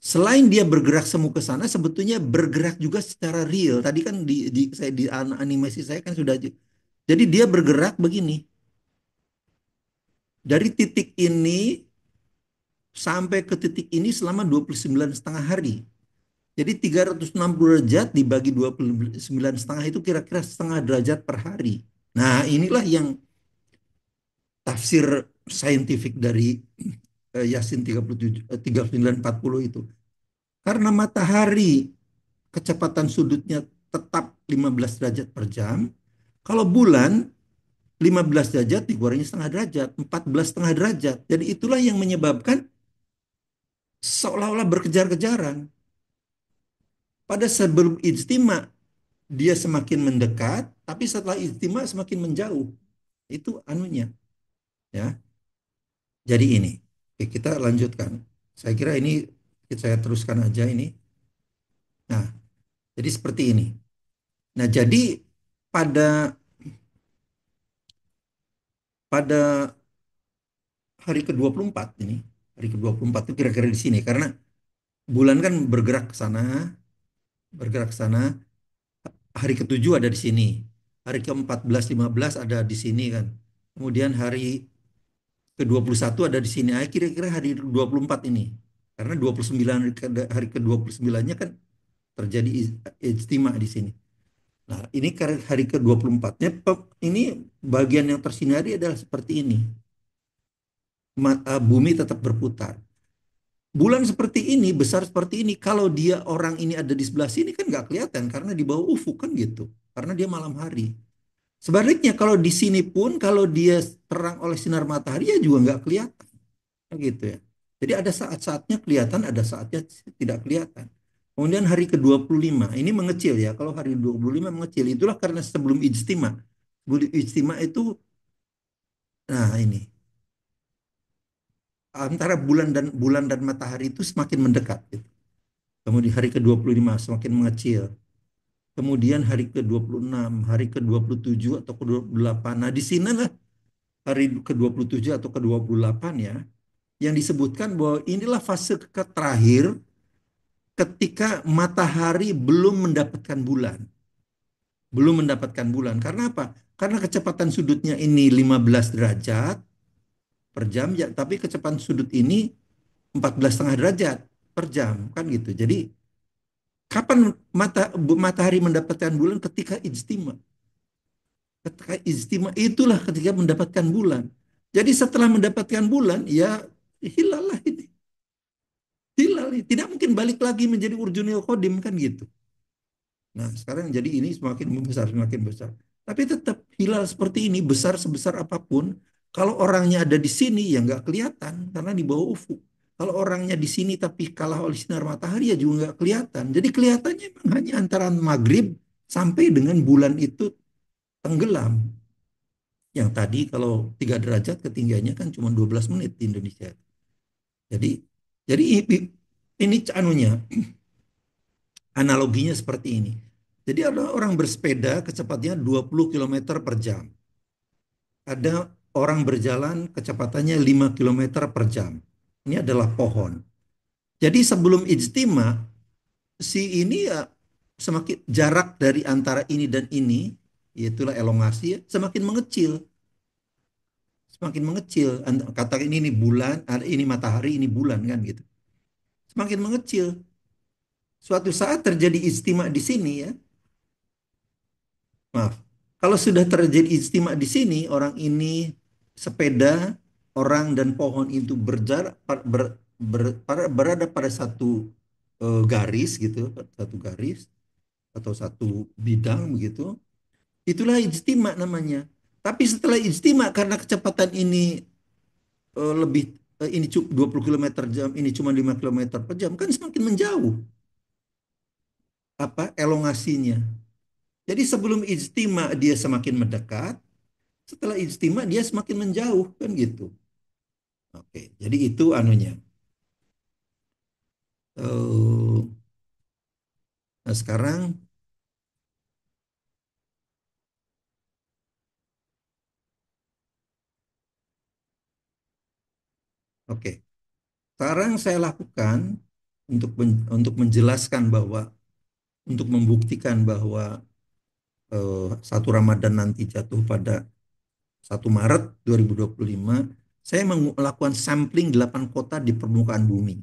[SPEAKER 1] selain dia bergerak semu ke sana, sebetulnya bergerak juga secara real. Tadi kan di animasi saya kan sudah. Jadi dia bergerak begini. Dari titik ini sampai ke titik ini selama 29,5 hari. Jadi 360 derajat dibagi 29,5 itu kira-kira setengah derajat per hari. Nah, inilah yang tafsir saintifik dari Yasin 37, 3940 itu. Karena matahari kecepatan sudutnya tetap 15 derajat per jam, kalau bulan 15 derajat dikurangi setengah derajat, 14,5 derajat. Jadi itulah yang menyebabkan seolah-olah berkejar-kejaran. Pada sebelum ijtima dia semakin mendekat, tapi setelah ijtima semakin menjauh. Itu anunya, ya. Jadi ini, oke, kita lanjutkan. Saya kira ini saya teruskan aja ini. Nah, jadi seperti ini. Nah, jadi pada pada hari ke-24 ini, hari ke-24 itu kira-kira di sini karena bulan kan bergerak ke sana, hari ke-7 ada di sini. Hari ke-14, 15 ada di sini kan. Kemudian hari ke-21 ada di sini. Kira-kira hari 24 ini. Karena 29 hari ke-29-nya kan terjadi ijtima di sini. Nah, ini hari ke-24-nya ini bagian yang tersinari adalah seperti ini. Bumi tetap berputar. Bulan seperti ini, besar seperti ini, kalau dia orang ini ada di sebelah sini kan nggak kelihatan karena di bawah ufuk kan gitu. Karena dia malam hari. Sebaliknya kalau di sini pun kalau dia terang oleh sinar matahari ya juga nggak kelihatan. Gitu ya. Jadi ada saat-saatnya kelihatan, ada saatnya tidak kelihatan. Kemudian hari ke-25, ini mengecil ya. Kalau hari 25 mengecil, itulah karena sebelum ijtima. Sebelum ijtima itu, nah ini. Antara bulan dan matahari itu semakin mendekat. Gitu. Kemudian hari ke-25 semakin mengecil. Kemudian hari ke-26, hari ke-27 atau ke-28. Nah di sinilah hari ke-27 atau ke-28 ya. Yang disebutkan bahwa inilah fase terakhir ketika matahari belum mendapatkan bulan. Belum mendapatkan bulan. Karena apa? Karena kecepatan sudutnya ini 15 derajat per jam, ya, tapi kecepatan sudut ini 14,5 derajat per jam, kan gitu. Jadi kapan matahari mendapatkan bulan? Ketika ijtima. Ketika ijtima itulah ketika mendapatkan bulan. Jadi setelah mendapatkan bulan, ya hilal lah ini. Hilal. Tidak mungkin balik lagi menjadi urjunil kodim, kan gitu. Nah, sekarang jadi ini semakin membesar, semakin besar. Tapi tetap hilal seperti ini, besar sebesar apapun, kalau orangnya ada di sini, ya nggak kelihatan, karena di bawah ufuk. Kalau orangnya di sini tapi kalah oleh sinar matahari, ya juga nggak kelihatan. Jadi kelihatannya memang hanya antara maghrib sampai dengan bulan itu tenggelam. Yang tadi kalau 3 derajat ketinggiannya kan cuma 12 menit di Indonesia. Jadi jadi ini anunya, analoginya seperti ini. Jadi ada orang bersepeda kecepatannya 20 kilometer per jam. Ada orang berjalan kecepatannya 5 kilometer per jam. Ini adalah pohon. Jadi sebelum ijtima, si ini ya semakin jarak dari antara ini dan ini, yaitulah elongasi, ya, semakin mengecil. Semakin mengecil. Kata ini bulan, ini matahari, ini bulan kan gitu. Semakin mengecil. Suatu saat terjadi ijtima di sini ya, maaf. Kalau sudah terjadi ijtima di sini, orang ini sepeda, orang dan pohon itu berjarak berada pada satu garis gitu, satu garis atau satu bidang begitu. Itulah ijtima namanya. Tapi setelah ijtima karena kecepatan ini lebih ini 20 kilometer jam, ini cuma 5 kilometer per jam, kan semakin menjauh apa elongasinya. Jadi sebelum ijtima dia semakin mendekat, setelah ijtima dia semakin menjauh kan gitu. Oke, jadi itu anunya. Eh, nah sekarang, oke, sekarang saya lakukan untuk menjelaskan bahwa untuk membuktikan bahwa 1 Ramadan nanti jatuh pada 1 Maret 2025, saya melakukan sampling 8 kota di permukaan bumi.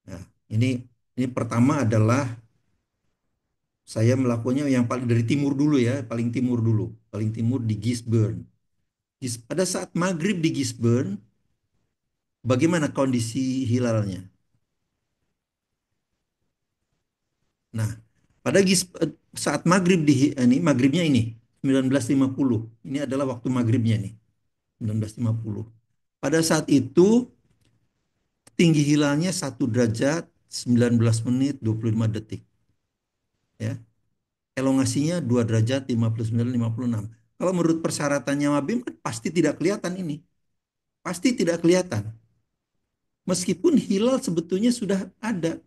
[SPEAKER 1] Nah, ini pertama adalah saya melakukannya yang paling dari timur dulu ya, paling timur dulu, paling timur di Gisborne. Pada saat maghrib di Gisborne, bagaimana kondisi hilalnya? Nah, pada saat maghrib ini maghribnya ini 19.50. Ini adalah waktu maghribnya nih 19.50. Pada saat itu tinggi hilalnya 1 derajat 19 menit 25 detik. Ya, elongasinya 2 derajat 59 56. Kalau menurut persyaratannya Mabim kan pasti tidak kelihatan ini. Pasti tidak kelihatan. Meskipun hilal sebetulnya sudah ada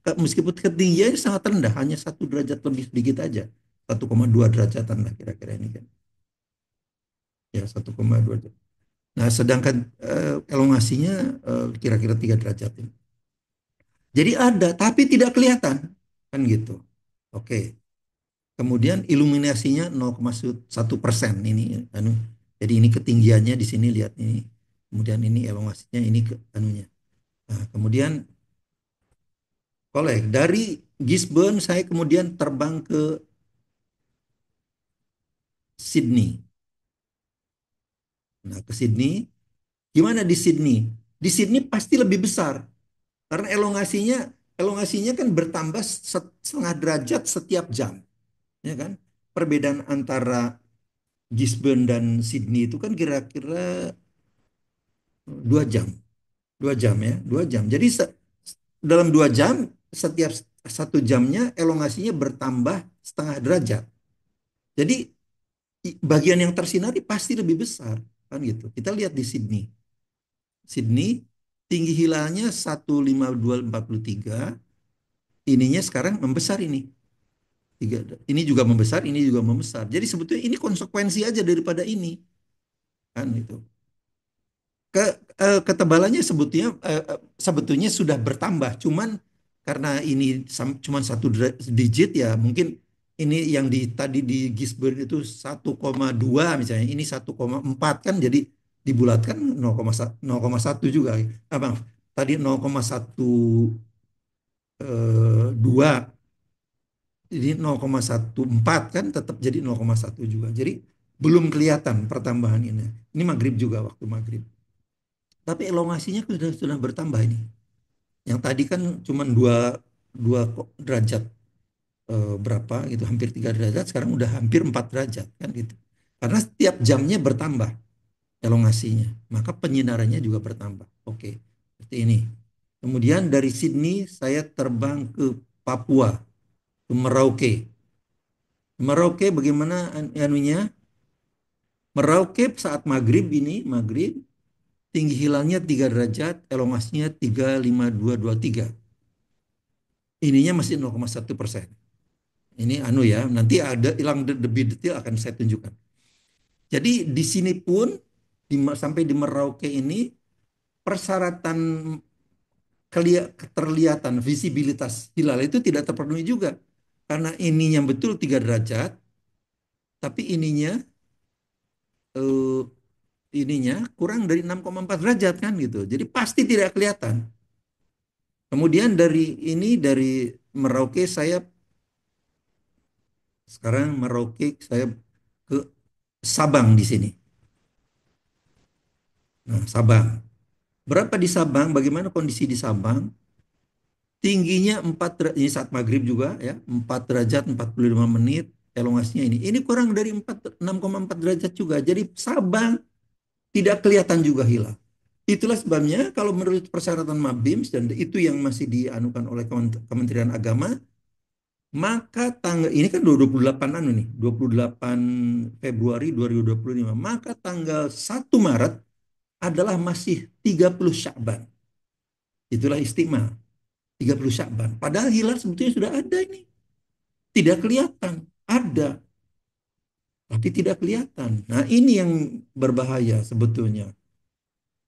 [SPEAKER 1] meskipun ketinggiannya sangat rendah, hanya 1 derajat lebih sedikit aja, 1,2 derajatan lah kira-kira ini kan, ya 1,2 derajat. Nah, sedangkan elongasinya kira-kira 3 derajat ini. Jadi ada, tapi tidak kelihatan kan gitu. Oke, kemudian iluminasinya 0,1% ini, anu, jadi ini ketinggiannya di sini lihat ini, kemudian ini elongasinya ini ke anunya. Nah, kemudian kolek dari Gisborne saya kemudian terbang ke Sydney. Nah, ke Sydney, gimana di Sydney? Di Sydney pasti lebih besar karena elongasinya kan bertambah 1,5 derajat setiap jam, ya kan? Perbedaan antara Gisborne dan Sydney itu kan kira-kira 2 jam, 2 jam ya, 2 jam. Jadi dalam 2 jam setiap 1 jamnya elongasinya bertambah 0,5 derajat. Jadi bagian yang tersinari pasti lebih besar kan gitu. Kita lihat di Sydney. Sydney tinggi hilalnya 152,43, ininya sekarang membesar ini. Ini juga membesar, ini juga membesar. Jadi sebetulnya ini konsekuensi aja daripada ini kan itu. Ketebalannya sebetulnya sebetulnya sudah bertambah, cuman karena ini cuman satu digit ya, mungkin ini yang tadi di Gisborne itu 1,2 misalnya, ini 1,4 kan, jadi dibulatkan 0,1 juga. Maaf, tadi 0,12, jadi 0,14 kan tetap jadi 0,1 juga. Jadi belum kelihatan pertambahan ini. Ini maghrib juga, waktu maghrib. Tapi elongasinya sudah bertambah ini. Yang tadi kan cuma dua derajat, berapa gitu, hampir 3 derajat, sekarang udah hampir 4 derajat kan gitu. Karena setiap jamnya bertambah elongasinya, maka penyinarannya juga bertambah. Oke, seperti ini. Kemudian dari Sydney saya terbang ke Papua, ke Merauke. Merauke bagaimana anunya? Merauke saat maghrib ini, maghrib tinggi hilalnya 3 derajat, elongasinya 3,5223. Ininya masih 0,1%. Ini anu ya, nanti ada hilang lebih detail akan saya tunjukkan. Jadi di sini pun sampai di Merauke ini persyaratan keterlihatan visibilitas hilal itu tidak terpenuhi juga. Karena ininya betul 3 derajat, tapi eh, ininya kurang dari 6,4 derajat kan gitu. Jadi pasti tidak kelihatan. Kemudian dari Merauke saya sekarang Merauke saya ke Sabang di sini. Nah, Sabang. Berapa di Sabang? Bagaimana kondisi di Sabang? Tingginya 4 derajat, ini saat maghrib juga ya, 4 derajat 45 menit, elongasinya ini. Ini kurang dari 6,4 derajat juga. Jadi Sabang tidak kelihatan juga hilal. Itulah sebabnya kalau menurut persyaratan Mabims, dan itu yang masih dianukan oleh Kementerian Agama, maka tanggal ini kan 28 anu nih, 28 Februari 2025, maka tanggal 1 Maret adalah masih 30 Sya'ban. Itulah istimewa 30 Sya'ban. Padahal hilal sebetulnya sudah ada ini. Tidak kelihatan. Ada. Tapi tidak kelihatan. Nah ini yang berbahaya sebetulnya.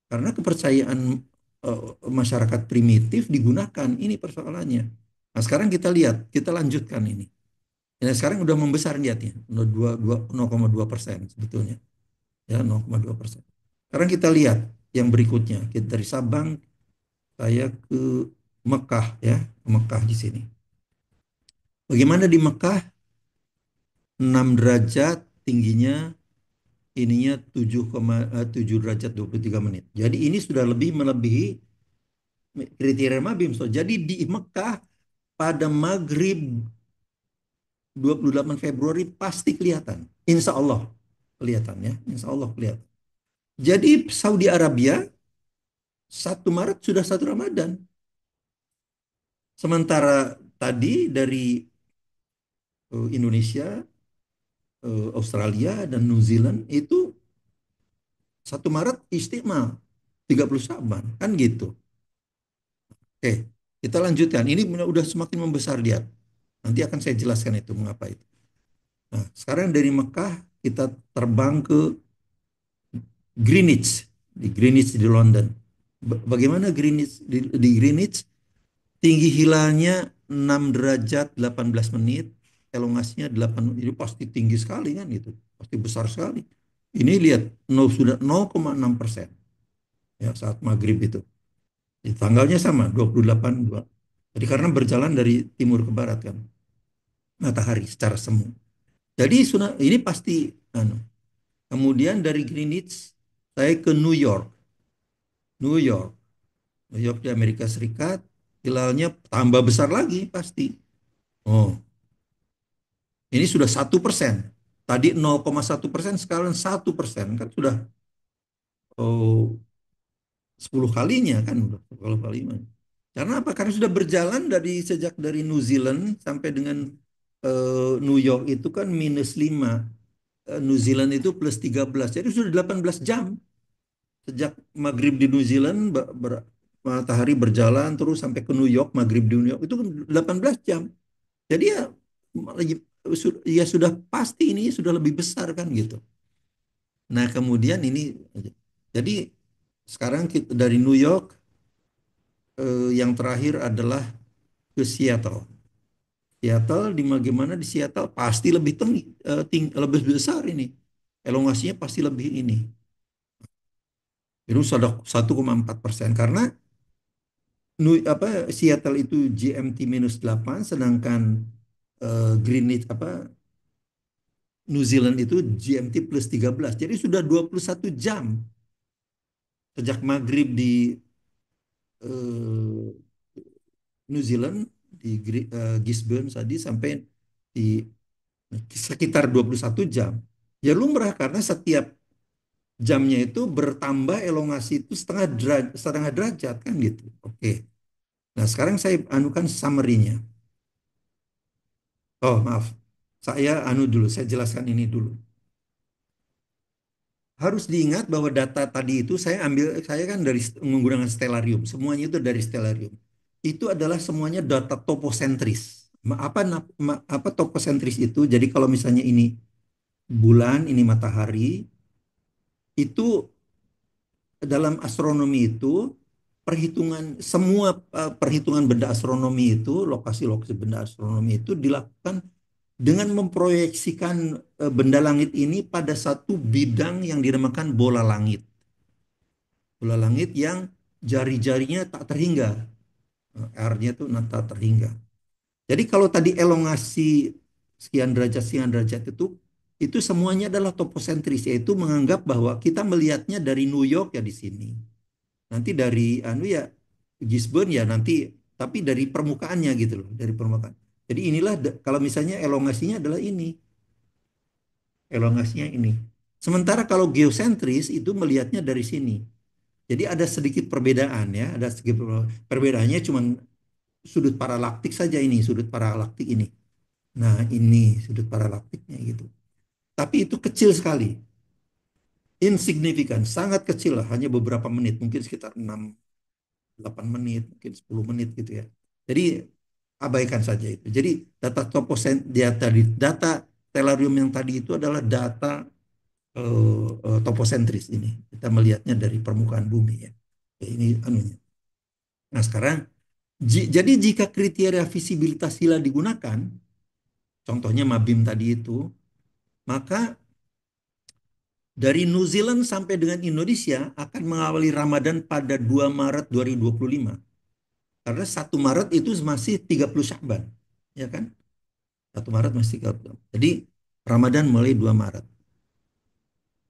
[SPEAKER 1] Karena kepercayaan masyarakat primitif digunakan. Ini persoalannya. Nah sekarang kita lihat. Kita lanjutkan ini. Nah, sekarang udah membesar lihatnya. 0,2% sebetulnya. Ya 0,2%. Sekarang kita lihat yang berikutnya. Kita dari Sabang saya ke Mekah ya. Mekah di sini. Bagaimana di Mekah? 6 derajat tingginya, ininya 7,7 derajat 23 menit. Jadi ini sudah lebih melebihi kriteria Mabim. So, jadi di Mekah pada maghrib 28 Februari pasti kelihatan. Insya Allah kelihatan ya. Insya Allah kelihatan. Jadi Saudi Arabia 1 Maret sudah 1 Ramadan. Sementara tadi dari Indonesia, Australia, dan New Zealand itu 1 Maret istimewa 30 Syaban kan gitu. Oke, kita lanjutkan. Ini udah semakin membesar dia. Nanti akan saya jelaskan itu mengapa itu. Nah, sekarang dari Mekah kita terbang ke Greenwich, di Greenwich di London. Bagaimana Greenwich di Greenwich? Tinggi hilalnya 6 derajat 18 menit, elongasinya 8, jadi pasti tinggi sekali kan itu. Pasti besar sekali. Ini lihat sudah 0,6% ya saat maghrib itu. Tanggalnya sama 28. Jadi karena berjalan dari timur ke barat kan matahari secara semu. Jadi ini pasti anu. Kemudian dari Greenwich saya ke New York. New York. New York di Amerika Serikat, hilalnya tambah besar lagi pasti. Oh, ini sudah 1%. Tadi 0,1%, sekarang 1%, kan sudah, oh, 10 kalinya kan udah 10 kali. Karena apa? Karena sudah berjalan dari New Zealand sampai dengan New York itu kan -5. New Zealand itu +13. Jadi sudah 18 jam. Sejak maghrib di New Zealand, matahari berjalan terus sampai ke New York, maghrib di New York itu kan 18 jam. Jadi ya, ya sudah pasti ini sudah lebih besar kan gitu. Nah kemudian ini, jadi sekarang kita dari New York yang terakhir adalah ke Seattle. Seattle di bagaimana di Seattle pasti lebih tinggi, lebih besar ini. Elongasinya pasti lebih ini. Itu sudah 1,4% karena Seattle itu GMT -8 sedangkan Greenwich New Zealand itu GMT +13. Jadi sudah 21 jam sejak maghrib di eh, New Zealand di Gisborne tadi sampai di sekitar 21 jam. Ya lumrah karena setiap jamnya itu bertambah elongasi itu setengah derajat kan gitu. Oke. Nah, sekarang saya anukan summary-nya. Oh, maaf. Saya anu dulu, saya jelaskan ini dulu. Harus diingat bahwa data tadi itu saya kan dari menggunakan Stellarium, semuanya itu dari Stellarium. Itu adalah semuanya data toposentris. Apa toposentris itu? Jadi kalau misalnya ini bulan, ini matahari, itu dalam astronomi itu perhitungan benda astronomi itu, lokasi-lokasi benda astronomi itu dilakukan dengan memproyeksikan benda langit ini pada satu bidang yang dinamakan bola langit. Bola langit yang jari-jarinya tak terhingga. R-nya itu tak terhingga. Jadi kalau tadi elongasi sekian derajat itu semuanya adalah toposentris, yaitu menganggap bahwa kita melihatnya dari New York ya di sini. Nanti dari anu ya Gisborne ya nanti, tapi dari permukaannya gitu loh, dari permukaan. Jadi inilah kalau misalnya elongasinya adalah ini, elongasinya ini. Sementara kalau geosentris itu melihatnya dari sini. Jadi ada sedikit perbedaan ya, ada sedikit perbedaannya cuman sudut paralaktik saja ini, sudut paralaktik ini. Nah, ini sudut paralaktiknya gitu. Tapi itu kecil sekali, insignifikan, sangat kecil lah, hanya beberapa menit, mungkin sekitar 6-8 menit, mungkin 10 menit gitu ya. Jadi abaikan saja itu. Jadi data data telarium yang tadi itu adalah data toposentris ini. Kita melihatnya dari permukaan bumi ya. Ini anunya. Nah, sekarang jadi jika kriteria visibilitas hilal digunakan, contohnya Mabim tadi itu, maka dari New Zealand sampai dengan Indonesia akan mengawali Ramadan pada 2 Maret 2025. Karena 1 Maret itu masih 30 Syakban. Ya kan? 1 Maret masih 30. Jadi Ramadan mulai 2 Maret.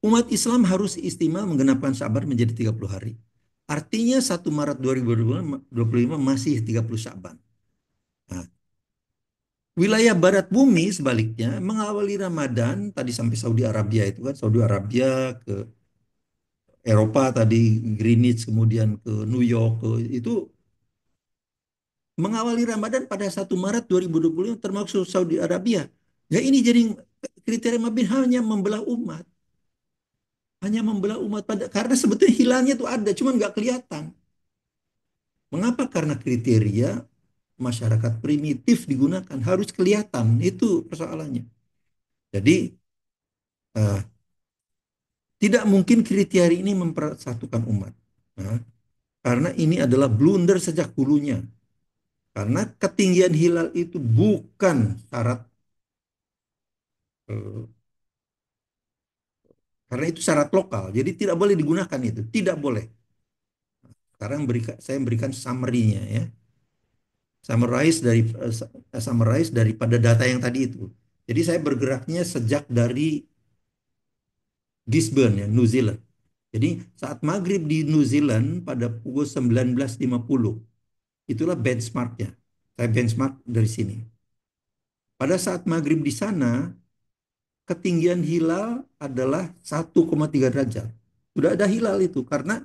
[SPEAKER 1] Umat Islam harus istimewa menggenapkan Syakban menjadi 30 hari. Artinya 1 Maret 2025 masih 30 Syakban. Nah, wilayah barat bumi sebaliknya mengawali Ramadan tadi sampai Saudi Arabia itu kan, Saudi Arabia ke Eropa tadi Greenwich kemudian ke New York itu mengawali Ramadan pada 1 Maret 2025 termasuk Saudi Arabia. Ya ini jadi kriteria Mabin hanya membelah umat karena sebetulnya hilalnya itu ada cuman nggak kelihatan. Mengapa? Karena kriteria masyarakat primitif digunakan harus kelihatan, itu persoalannya. Jadi eh, tidak mungkin kriteria ini mempersatukan umat. Nah, karena ini adalah blunder sejak hulunya. Karena ketinggian hilal itu bukan syarat, eh, karena itu syarat lokal. Jadi tidak boleh digunakan itu, tidak boleh. Sekarang saya memberikan summary-nya ya. Summarize daripada data yang tadi itu. Jadi saya bergeraknya sejak dari Gisborne ya, New Zealand. Jadi saat maghrib di New Zealand pada pukul 19.50, itulah benchmarknya. Saya benchmark dari sini. Pada saat maghrib di sana, ketinggian hilal adalah 1,3 derajat. Sudah ada hilal itu karena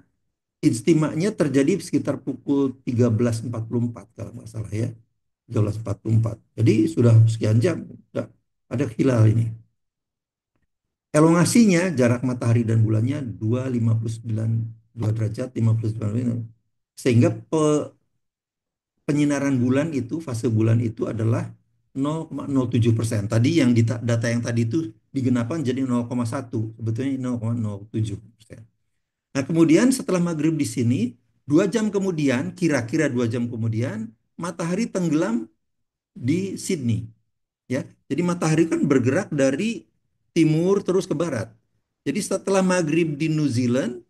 [SPEAKER 1] istimanya terjadi sekitar pukul 13.44 kalau nggak salah ya. 13.44. Jadi sudah sekian jam sudah ada hilal ini. Elongasinya jarak matahari dan bulannya 2,59 2 derajat 59 menit. Sehingga penyinaran bulan itu fase bulan itu adalah 0,07%. Tadi yang data yang tadi itu digenapkan jadi 0,1, sebetulnya 0,07%. Nah, kemudian setelah maghrib di sini 2 jam kemudian, kira-kira 2 jam kemudian, matahari tenggelam di Sydney. Ya, jadi matahari kan bergerak dari timur terus ke barat. Jadi setelah maghrib di New Zealand,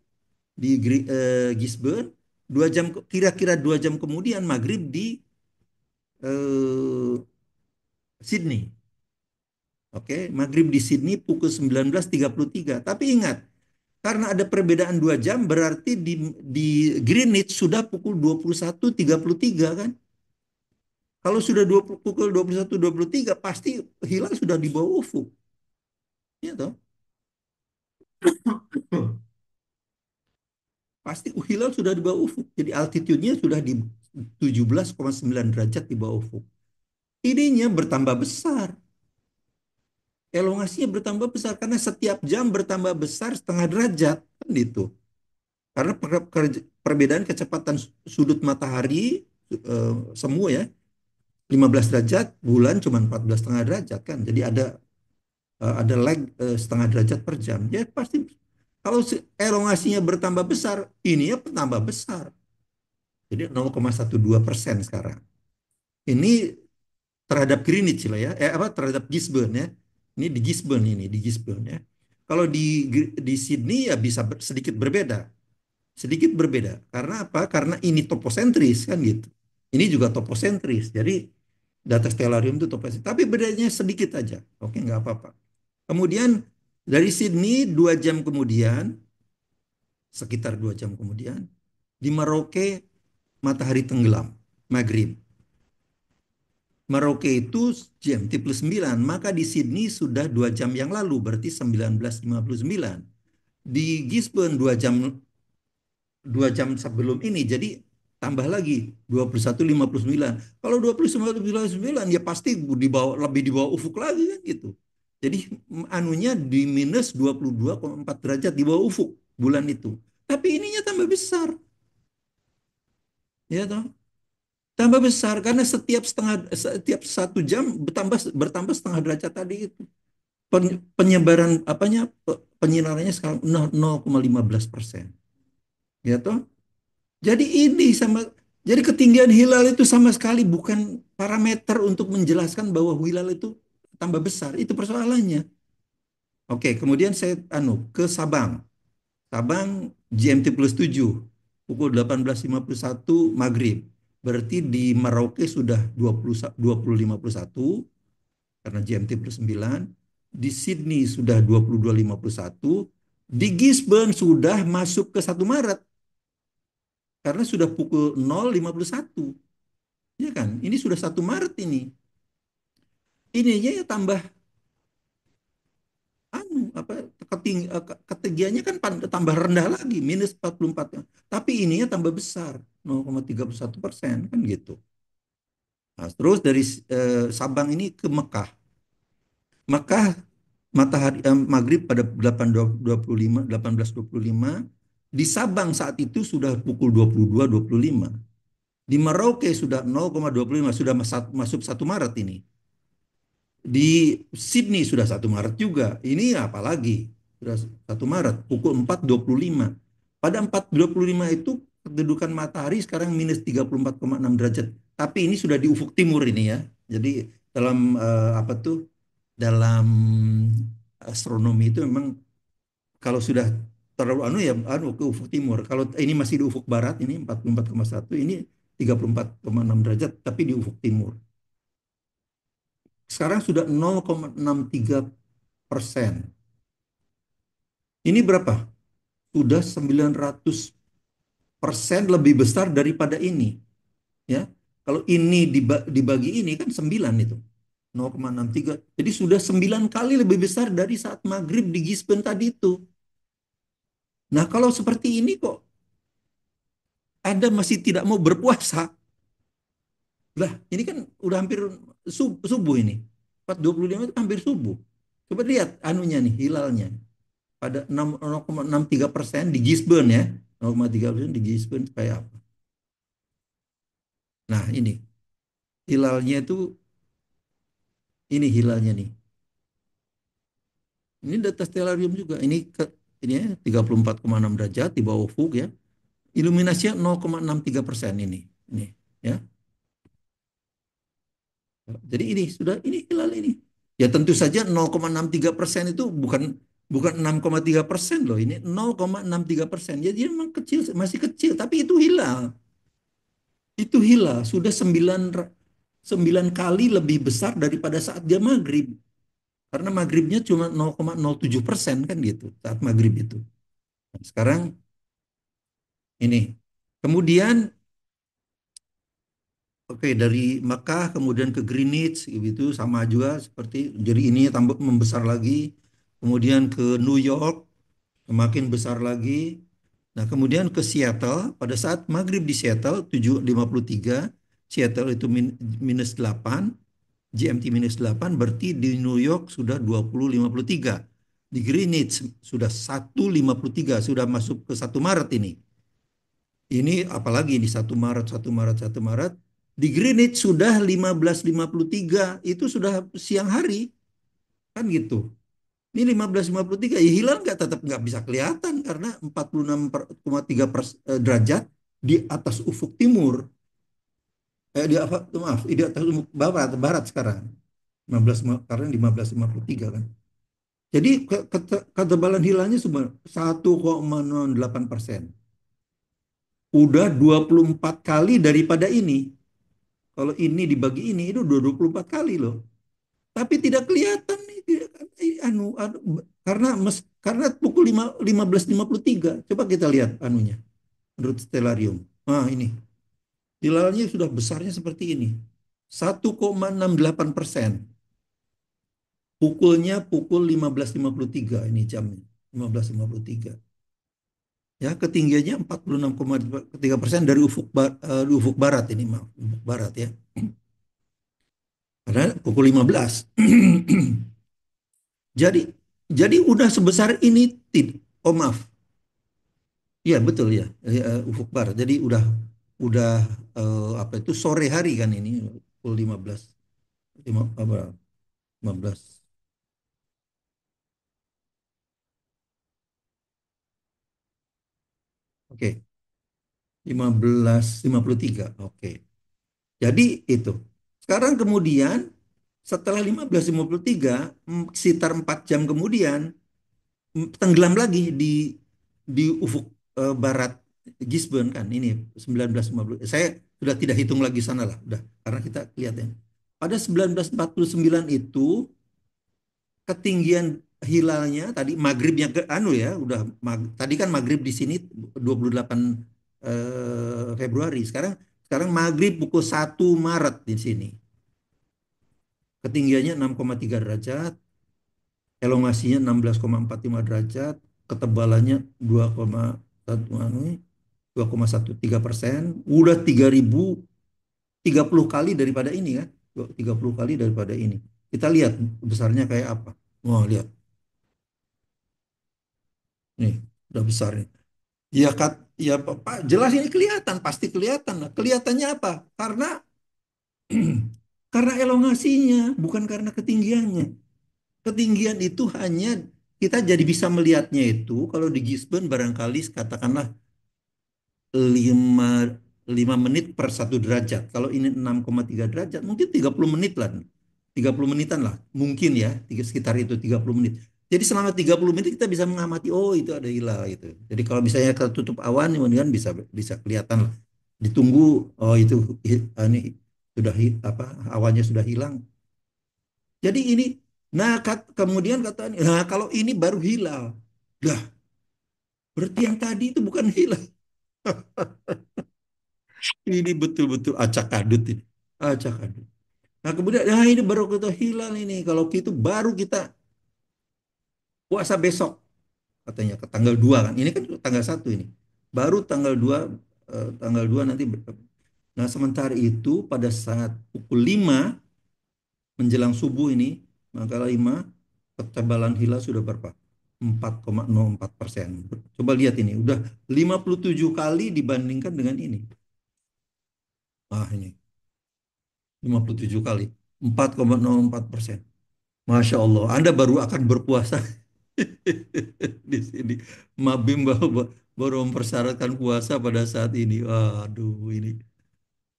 [SPEAKER 1] di Gisborne, 2 jam kira-kira 2 jam kemudian maghrib di eh, Sydney. Oke, maghrib di Sydney pukul 19.33. Tapi ingat, karena ada perbedaan 2 jam, berarti di Greenwich sudah pukul 21.33 kan? Kalau sudah pukul 21.23, pasti hilal sudah di bawah ufuk. Ya toh? Pasti hilal sudah di bawah ufuk. Jadi altitude-nya sudah di 17,9 derajat di bawah ufuk. Ininya bertambah besar. Elongasinya bertambah besar karena setiap jam bertambah besar setengah derajat. Kan itu. Karena perbedaan kecepatan sudut matahari semua ya 15 derajat, bulan cuma 14,5 derajat kan. Jadi ada lag setengah derajat per jam. Ya pasti kalau elongasinya bertambah besar, ini ya bertambah besar. Jadi 0,12% sekarang. Ini terhadap Greenwich lah ya, apa terhadap Gisborne ya. Ini di Gisborne ini di Gisborne ya. Kalau di Sydney ya bisa sedikit berbeda. Sedikit berbeda. Karena apa? Karena ini toposentris kan gitu. Ini juga toposentris. Jadi data stellarium itu toposentris. Tapi bedanya sedikit aja. Oke, nggak apa-apa. Kemudian dari Sydney 2 jam kemudian, sekitar 2 jam kemudian, di Merauke matahari tenggelam, maghrib. Merauke itu GMT plus 9, maka di Sydney sudah 2 jam yang lalu, berarti 19.59. Di Gisborne 2 jam sebelum ini, jadi tambah lagi 21.59. Kalau 21.59 ya pasti lebih di bawah ufuk lagi kan gitu. Jadi anunya di minus 22,4 derajat di bawah ufuk bulan itu. Tapi ininya tambah besar, ya toh? Tambah besar karena setiap 1 jam bertambah setengah derajat tadi itu. Penyebaran apanya penyinarannya sekarang 0,15%. Ya toh? Jadi ini sama jadi ketinggian hilal itu sama sekali bukan parameter untuk menjelaskan bahwa hilal itu tambah besar. Itu persoalannya. Oke, kemudian saya ke Sabang. Sabang GMT plus 7 pukul 18.51 maghrib. Berarti di Merauke sudah 20.51 karena GMT plus 9. Di Sydney sudah 22.51. Di Gisborne sudah masuk ke 1 Maret karena sudah pukul 0.51. Ya kan? Ini sudah 1 Maret ini. Ininya ya tambah apa ketinggiannya kan tambah rendah lagi minus 44. Tapi ininya tambah besar 0,31% kan gitu. Nah, terus dari Sabang ini ke Mekah. Mekah matahari maghrib pada 8.25 18.25. Di Sabang saat itu sudah pukul 22.25. Di Merauke sudah 0,25 sudah masuk 1 Maret ini. Di Sydney sudah 1 Maret juga. Ini apalagi sudah 1 Maret pukul 4.25. Pada 4.25 itu kedudukan matahari sekarang minus 34,6 derajat. Tapi ini sudah di ufuk timur ini ya. Jadi dalam apa tuh dalam astronomi itu memang kalau sudah terlalu ke ufuk timur. Kalau ini masih di ufuk barat ini 44,1, ini 34,6 derajat tapi di ufuk timur. Sekarang sudah 0,63%. Ini berapa? Sudah 900% lebih besar daripada ini. Ya, kalau ini dibagi ini kan 9 itu. 0,63. Jadi sudah 9 kali lebih besar dari saat maghrib di Gisborne tadi itu. Nah, kalau seperti ini kok Anda masih tidak mau berpuasa? Lah, ini kan udah hampir subuh ini. 4.25 itu hampir subuh. Coba lihat anunya nih, hilalnya. Pada 0,63% di Gisborne ya. 0,3% di Gisborne kayak apa? Nah, ini hilalnya itu hilalnya nih. Ini data stellarium juga. Ini ya 34,6 derajat di bawah ufuk ya. Iluminasinya 0,63% ini. Ini ya. Jadi ini sudah ini hilal ini. Ya tentu saja 0,63% itu bukan bukan 6,3% loh. Ini 0,63%. Jadi memang kecil, masih kecil, tapi itu hilal. Itu hilal sudah 9 kali lebih besar daripada saat dia maghrib. Karena maghribnya cuma 0,07% kan gitu saat maghrib itu. Nah, sekarang ini. Kemudian oke, dari Makkah kemudian ke Greenwich gitu sama juga seperti jadi ini tambah membesar lagi. Kemudian ke New York semakin besar lagi. Nah, kemudian ke Seattle pada saat maghrib di Seattle 7:53, Seattle itu minus 8, GMT minus 8 berarti di New York sudah 20:53. Di Greenwich sudah 1:53, sudah masuk ke 1 Maret ini. Ini apalagi di 1 Maret, 1 Maret, 1 Maret. Di Greenwich sudah 15:53, itu sudah siang hari, kan gitu. Ini 15:53, ya hilal nggak tetap nggak bisa kelihatan karena 46,3 derajat di atas ufuk timur. Di apa, maaf, di atas ufuk barat, barat sekarang. 15, karena 15:53 kan. Jadi ketebalan hilalnya cuma 1,08%. Udah 24 kali daripada ini. Kalau ini dibagi ini itu 24 kali loh. Tapi tidak kelihatan nih karena pukul 15:53. Coba kita lihat anunya menurut Stellarium. Nah, ini hilalnya sudah besarnya seperti ini. 1,68%. Pukulnya pukul 15:53 ini jamnya. 15:53. Ya, ketinggiannya 46,3% dari ufuk barat ini, maaf, ufuk barat ya. Padahal pukul 15. Jadi jadi udah sebesar ini oh maaf. Iya betul ya. Ufuk barat. Jadi udah apa itu sore hari kan ini pukul 15 apa 15. Oke, 15:53. Oke. Jadi itu. Sekarang kemudian setelah 15:53 sekitar 4 jam kemudian tenggelam lagi di ufuk barat Gisborne kan ini 1950. Saya sudah tidak hitung lagi sana lah, udah karena kita lihat ya. Pada 1949 itu ketinggian hilalnya tadi maghribnya ke anu ya, tadi kan maghrib di sini 28 Februari. Sekarang maghrib pukul 1 Maret di sini. Ketinggiannya 6,3 derajat, elongasinya 16,45 derajat, ketebalannya 2,13%, udah 3030 kali daripada ini kan, 30 kali daripada ini. Kita lihat besarnya kayak apa. Wah, lihat. Nih, udah besar nih. Ya, ya Pak, jelas ini kelihatan, pasti kelihatan. Kelihatannya apa? Karena elongasinya, bukan karena ketinggiannya. Ketinggian itu hanya kita jadi bisa melihatnya itu kalau di Gisborne barangkali katakanlah 5 5 menit per 1 derajat. Kalau ini 6,3 derajat, mungkin 30 menit lah. 30 menitan lah, mungkin ya, sekitar itu 30 menit. Jadi selama 30 menit kita bisa mengamati, oh itu ada hilal gitu. Jadi kalau misalnya ketutup awan, kemudian bisa bisa kelihatan lah. Ditunggu, oh itu ini sudah apa awannya sudah hilang. Jadi ini, nah kemudian katanya, nah kalau ini baru hilal. Lah, berarti yang tadi itu bukan hilal. Ini betul-betul acak kadut ini. Acak kadut. Nah kemudian, nah ini baru kita hilal ini. Kalau gitu baru kita puasa besok. Katanya ke tanggal 2 kan. Ini kan tanggal 1 ini. Baru tanggal 2 nanti. Nah sementara itu pada saat pukul 5 menjelang subuh ini, maka 5 ketebalan hilal sudah berapa? 4,04%. Coba lihat ini, udah 57 kali dibandingkan dengan ini. Ah ini 57 kali, 4,04%. Masya Allah, Anda baru akan berpuasa di sini. Mabim bahwa baru mempersyaratkan puasa pada saat ini. Waduh, ini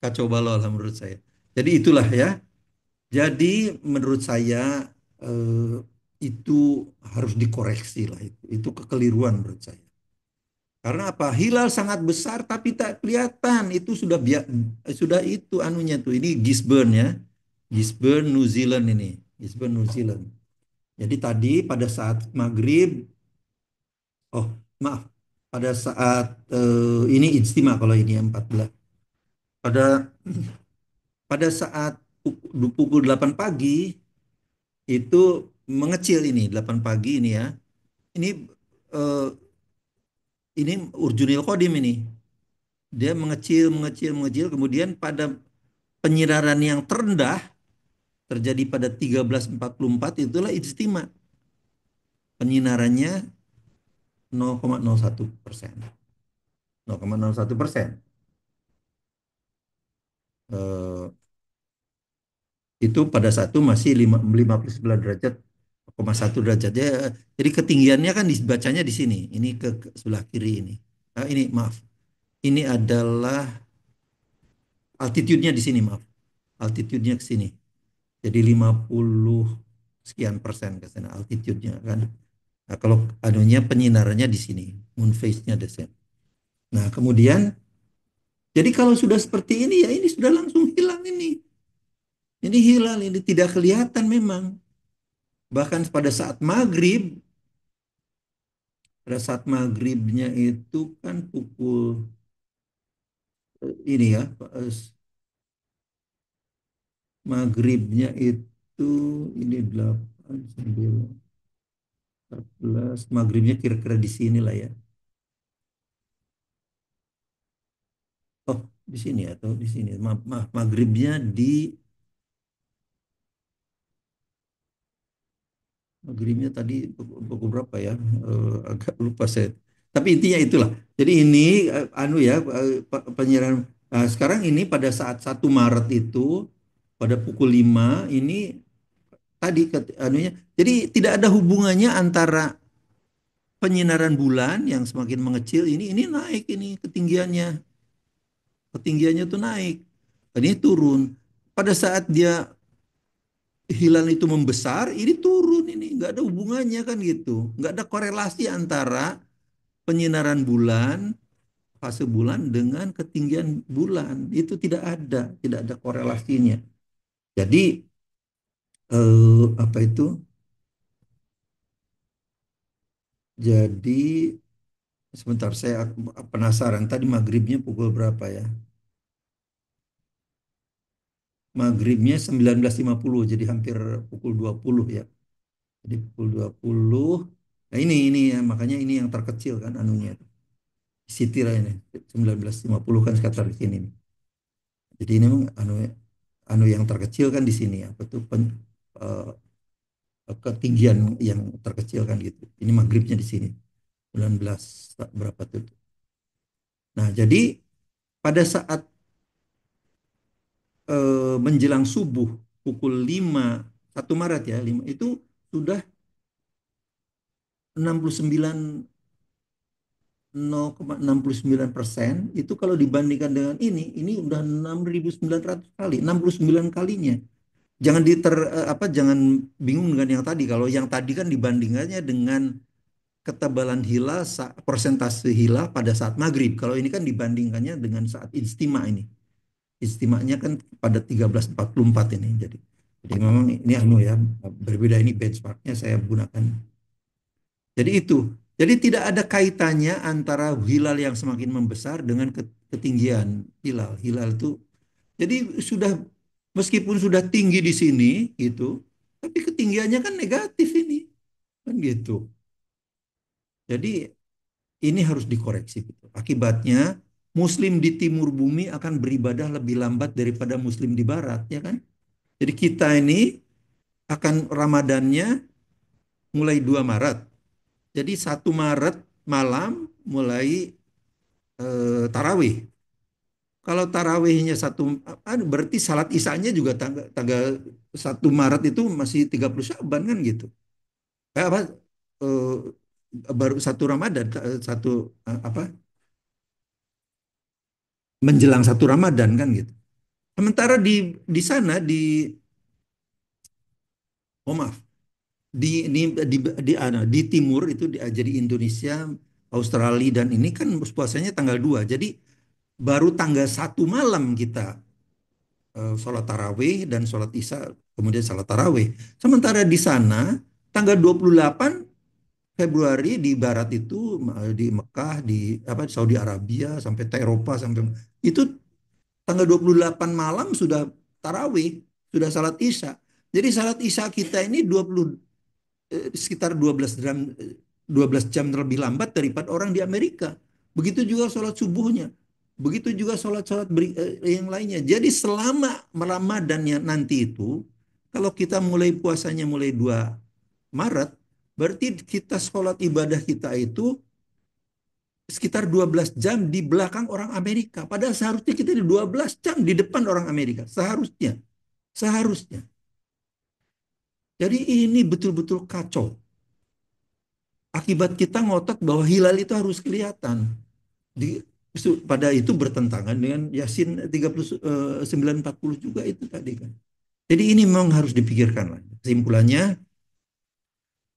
[SPEAKER 1] kacau balau lah menurut saya. Jadi itulah ya. Jadi menurut saya eh, itu harus dikoreksi lah itu. Itu kekeliruan menurut saya. Karena apa? Hilal sangat besar tapi tak kelihatan. Itu sudah itu anunya tuh. Ini Gisborne ya. Gisborne New Zealand ini. Gisborne New Zealand. Jadi tadi pada saat maghrib, oh maaf, pada saat ini ijtima kalau ini yang 14. Pada pada saat pukul 8 pagi itu mengecil ini 8 pagi ini ya. Ini eh, ini Urjunil Qadim ini. Dia mengecil, mengecil, mengecil. Kemudian pada penyiraran yang terendah terjadi pada 13.44 itulah ijtima. Penyinarannya 0,01%. 0,01%. Eh, itu pada saat itu masih 59 derajat, 1 derajat. Jadi ketinggiannya kan dibacanya di sini. Ini ke sebelah kiri ini. Ini maaf. Ini adalah altitude-nya di sini, maaf. Altitude-nya ke sini. Jadi 50 sekian persen ke sana altitude-nya kan. Nah, kalau anunya penyinarannya di sini, moon phase-nya di sini. Nah, kemudian jadi kalau sudah seperti ini ya ini sudah langsung hilang ini. Ini hilal, ini tidak kelihatan memang. Bahkan pada saat maghribnya itu kan pukul ini ya, maghribnya itu ini 8, 9, 14, maghribnya kira-kira di sini lah ya. Oh, di sini atau di sini. Maaf, maaf, maghribnya di Maghribnya tadi pukul berapa ya? Agak lupa saya. Tapi intinya itulah. Jadi ini anu ya penyiaran. Nah, sekarang ini pada saat 1 Maret itu pada pukul 5 ini tadi anunya. Jadi tidak ada hubungannya antara penyinaran bulan yang semakin mengecil ini naik ini ketinggiannya. Ketinggiannya tuh naik. Ini turun. Pada saat dia hilal itu membesar, ini turun ini, nggak ada hubungannya kan gitu, nggak ada korelasi antara penyinaran bulan, fase bulan dengan ketinggian bulan, itu tidak ada korelasinya. Jadi apa itu? Jadi sebentar saya penasaran tadi maghribnya pukul berapa ya? Maghribnya 19.50 jadi hampir pukul 20 ya. Jadi pukul 20. Nah ini ya, makanya ini yang terkecil kan anunya. City lah ini 19.50 kan sekitar di sini. Jadi ini memang anu yang terkecil kan di sini apa tuh eh, ketinggian yang terkecil kan gitu. Ini maghribnya di sini 19 berapa tuh. Nah, jadi pada saat menjelang subuh pukul 5 1 Maret ya, 5 itu sudah 69 0,69% itu kalau dibandingkan dengan ini udah 6.900 kali, 69 kalinya. Jangan bingung dengan yang tadi. Kalau yang tadi kan dibandingkannya dengan ketebalan hilal persentase hilal pada saat maghrib. Kalau ini kan dibandingkannya dengan saat istima ini. Istimanya kan pada 13.44 ini. Jadi memang ini anu ya berbeda ini benchmarknya saya gunakan. Jadi itu. Jadi tidak ada kaitannya antara hilal yang semakin membesar dengan ketinggian hilal. Hilal itu jadi meskipun sudah tinggi di sini gitu, tapi ketinggiannya kan negatif ini, kan gitu. Jadi ini harus dikoreksi gitu. Akibatnya Muslim di timur bumi akan beribadah lebih lambat daripada Muslim di barat, ya kan? Jadi kita ini akan Ramadannya mulai 2 Maret. Jadi 1 Maret malam mulai tarawih. Kalau tarawihnya berarti salat isanya juga tanggal, tanggal 1 Maret itu masih 30 Syaban kan gitu. Apa, eh, baru satu Ramadan, satu apa menjelang satu Ramadan kan gitu. Sementara di sana oh maaf, di timur itu jadi Indonesia, Australia dan ini kan puasanya tanggal 2. Jadi baru tanggal 1 malam kita sholat tarawih dan sholat isya, kemudian sholat tarawih. Sementara di sana tanggal 28 Februari di barat itu, di Mekah, di apa Saudi Arabia sampai Eropa sampai itu tanggal 28 malam sudah tarawih, sudah salat isya. Jadi salat isya kita ini 20 sekitar 12 jam lebih lambat daripada orang di Amerika. Begitu juga sholat subuhnya. Begitu juga sholat-sholat yang lainnya. Jadi selama Ramadannya nanti itu, kalau kita mulai puasanya mulai 2 Maret, berarti kita sholat ibadah kita itu sekitar 12 jam di belakang orang Amerika. Padahal seharusnya kita di 12 jam di depan orang Amerika. Seharusnya. Seharusnya. Jadi ini betul-betul kacau. Akibat kita ngotot bahwa hilal itu harus kelihatan. Di, pada itu bertentangan dengan Yasin 3940 juga itu tadi kan. Jadi ini memang harus dipikirkan lagi. Kesimpulannya,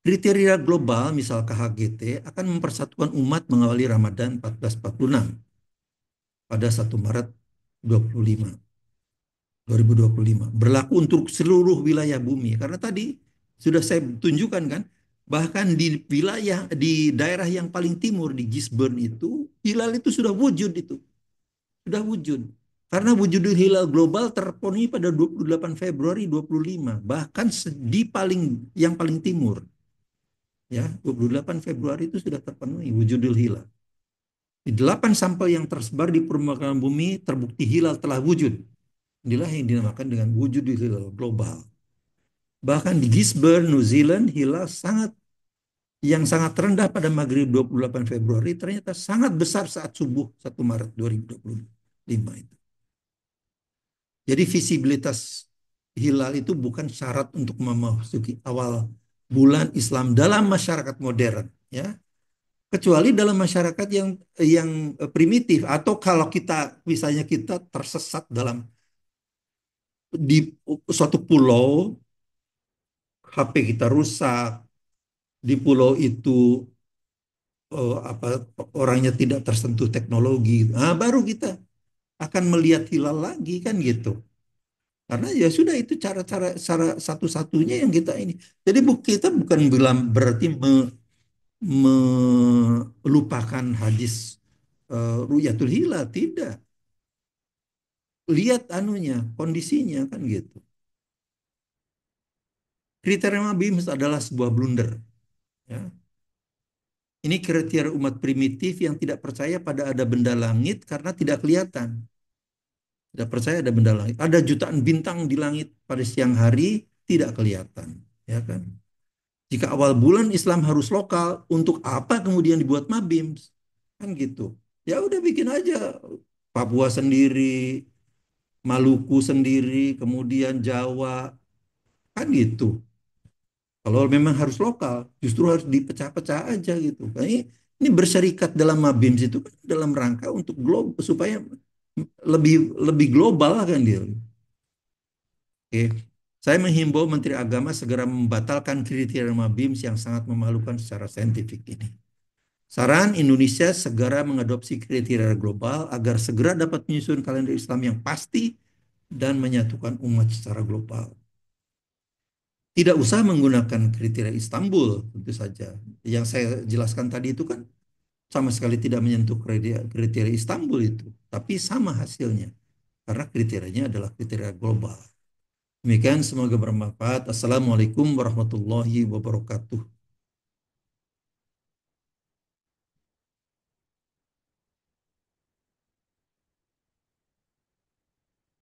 [SPEAKER 1] kriteria global misal KHGT akan mempersatukan umat mengawali Ramadan 1446 pada 1 Maret 25. 2025 berlaku untuk seluruh wilayah bumi karena tadi sudah saya tunjukkan kan bahkan di wilayah di daerah yang paling timur di Gisborne itu hilal itu sudah wujud itu sudah wujud karena wujud hilal global terpenuhi pada 28 Februari 25 bahkan di yang paling timur ya 28 Februari itu sudah terpenuhi wujudul hilal di 8 sampel yang tersebar di permukaan bumi terbukti hilal telah wujud. Inilah yang dinamakan dengan wujud hilal global. Bahkan di Gisborne, New Zealand, hilal sangat rendah pada maghrib 28 Februari ternyata sangat besar saat subuh 1 Maret 2025 itu. Jadi visibilitas hilal itu bukan syarat untuk memasuki awal bulan Islam dalam masyarakat modern, ya. Kecuali dalam masyarakat yang primitif atau kalau kita misalnya kita tersesat di suatu pulau, HP kita rusak, di pulau itu apa orangnya tidak tersentuh teknologi, nah baru kita akan melihat hilal lagi kan gitu. Karena ya sudah itu cara satu-satunya yang kita ini. Jadi kita bukan bilang berarti melupakan hadis ru'yatul hilal, tidak. Lihat anunya, kondisinya kan gitu. Kriteria Mabim adalah sebuah blunder. Ya. Ini kriteria umat primitif yang tidak percaya pada ada benda langit karena tidak kelihatan. Tidak percaya ada benda langit. Ada jutaan bintang di langit pada siang hari tidak kelihatan, ya kan? Jika awal bulan Islam harus lokal, untuk apa kemudian dibuat Mabim? Kan gitu. Ya udah bikin aja Papua sendiri, Maluku sendiri, kemudian Jawa, kan gitu. Kalau memang harus lokal, justru harus dipecah-pecah aja gitu. Ini berserikat dalam Mabims itu kan dalam rangka untuk supaya lebih lebih global kan dia. Oke. Saya menghimbau Menteri Agama segera membatalkan kriteria Mabims yang sangat memalukan secara saintifik ini. Saran Indonesia segera mengadopsi kriteria global agar segera dapat menyusun kalender Islam yang pasti dan menyatukan umat secara global. Tidak usah menggunakan kriteria Istanbul, tentu saja. Yang saya jelaskan tadi itu kan sama sekali tidak menyentuh kriteria Istanbul itu, tapi sama hasilnya karena kriterianya adalah kriteria global. Demikian semoga bermanfaat. Assalamualaikum warahmatullahi wabarakatuh.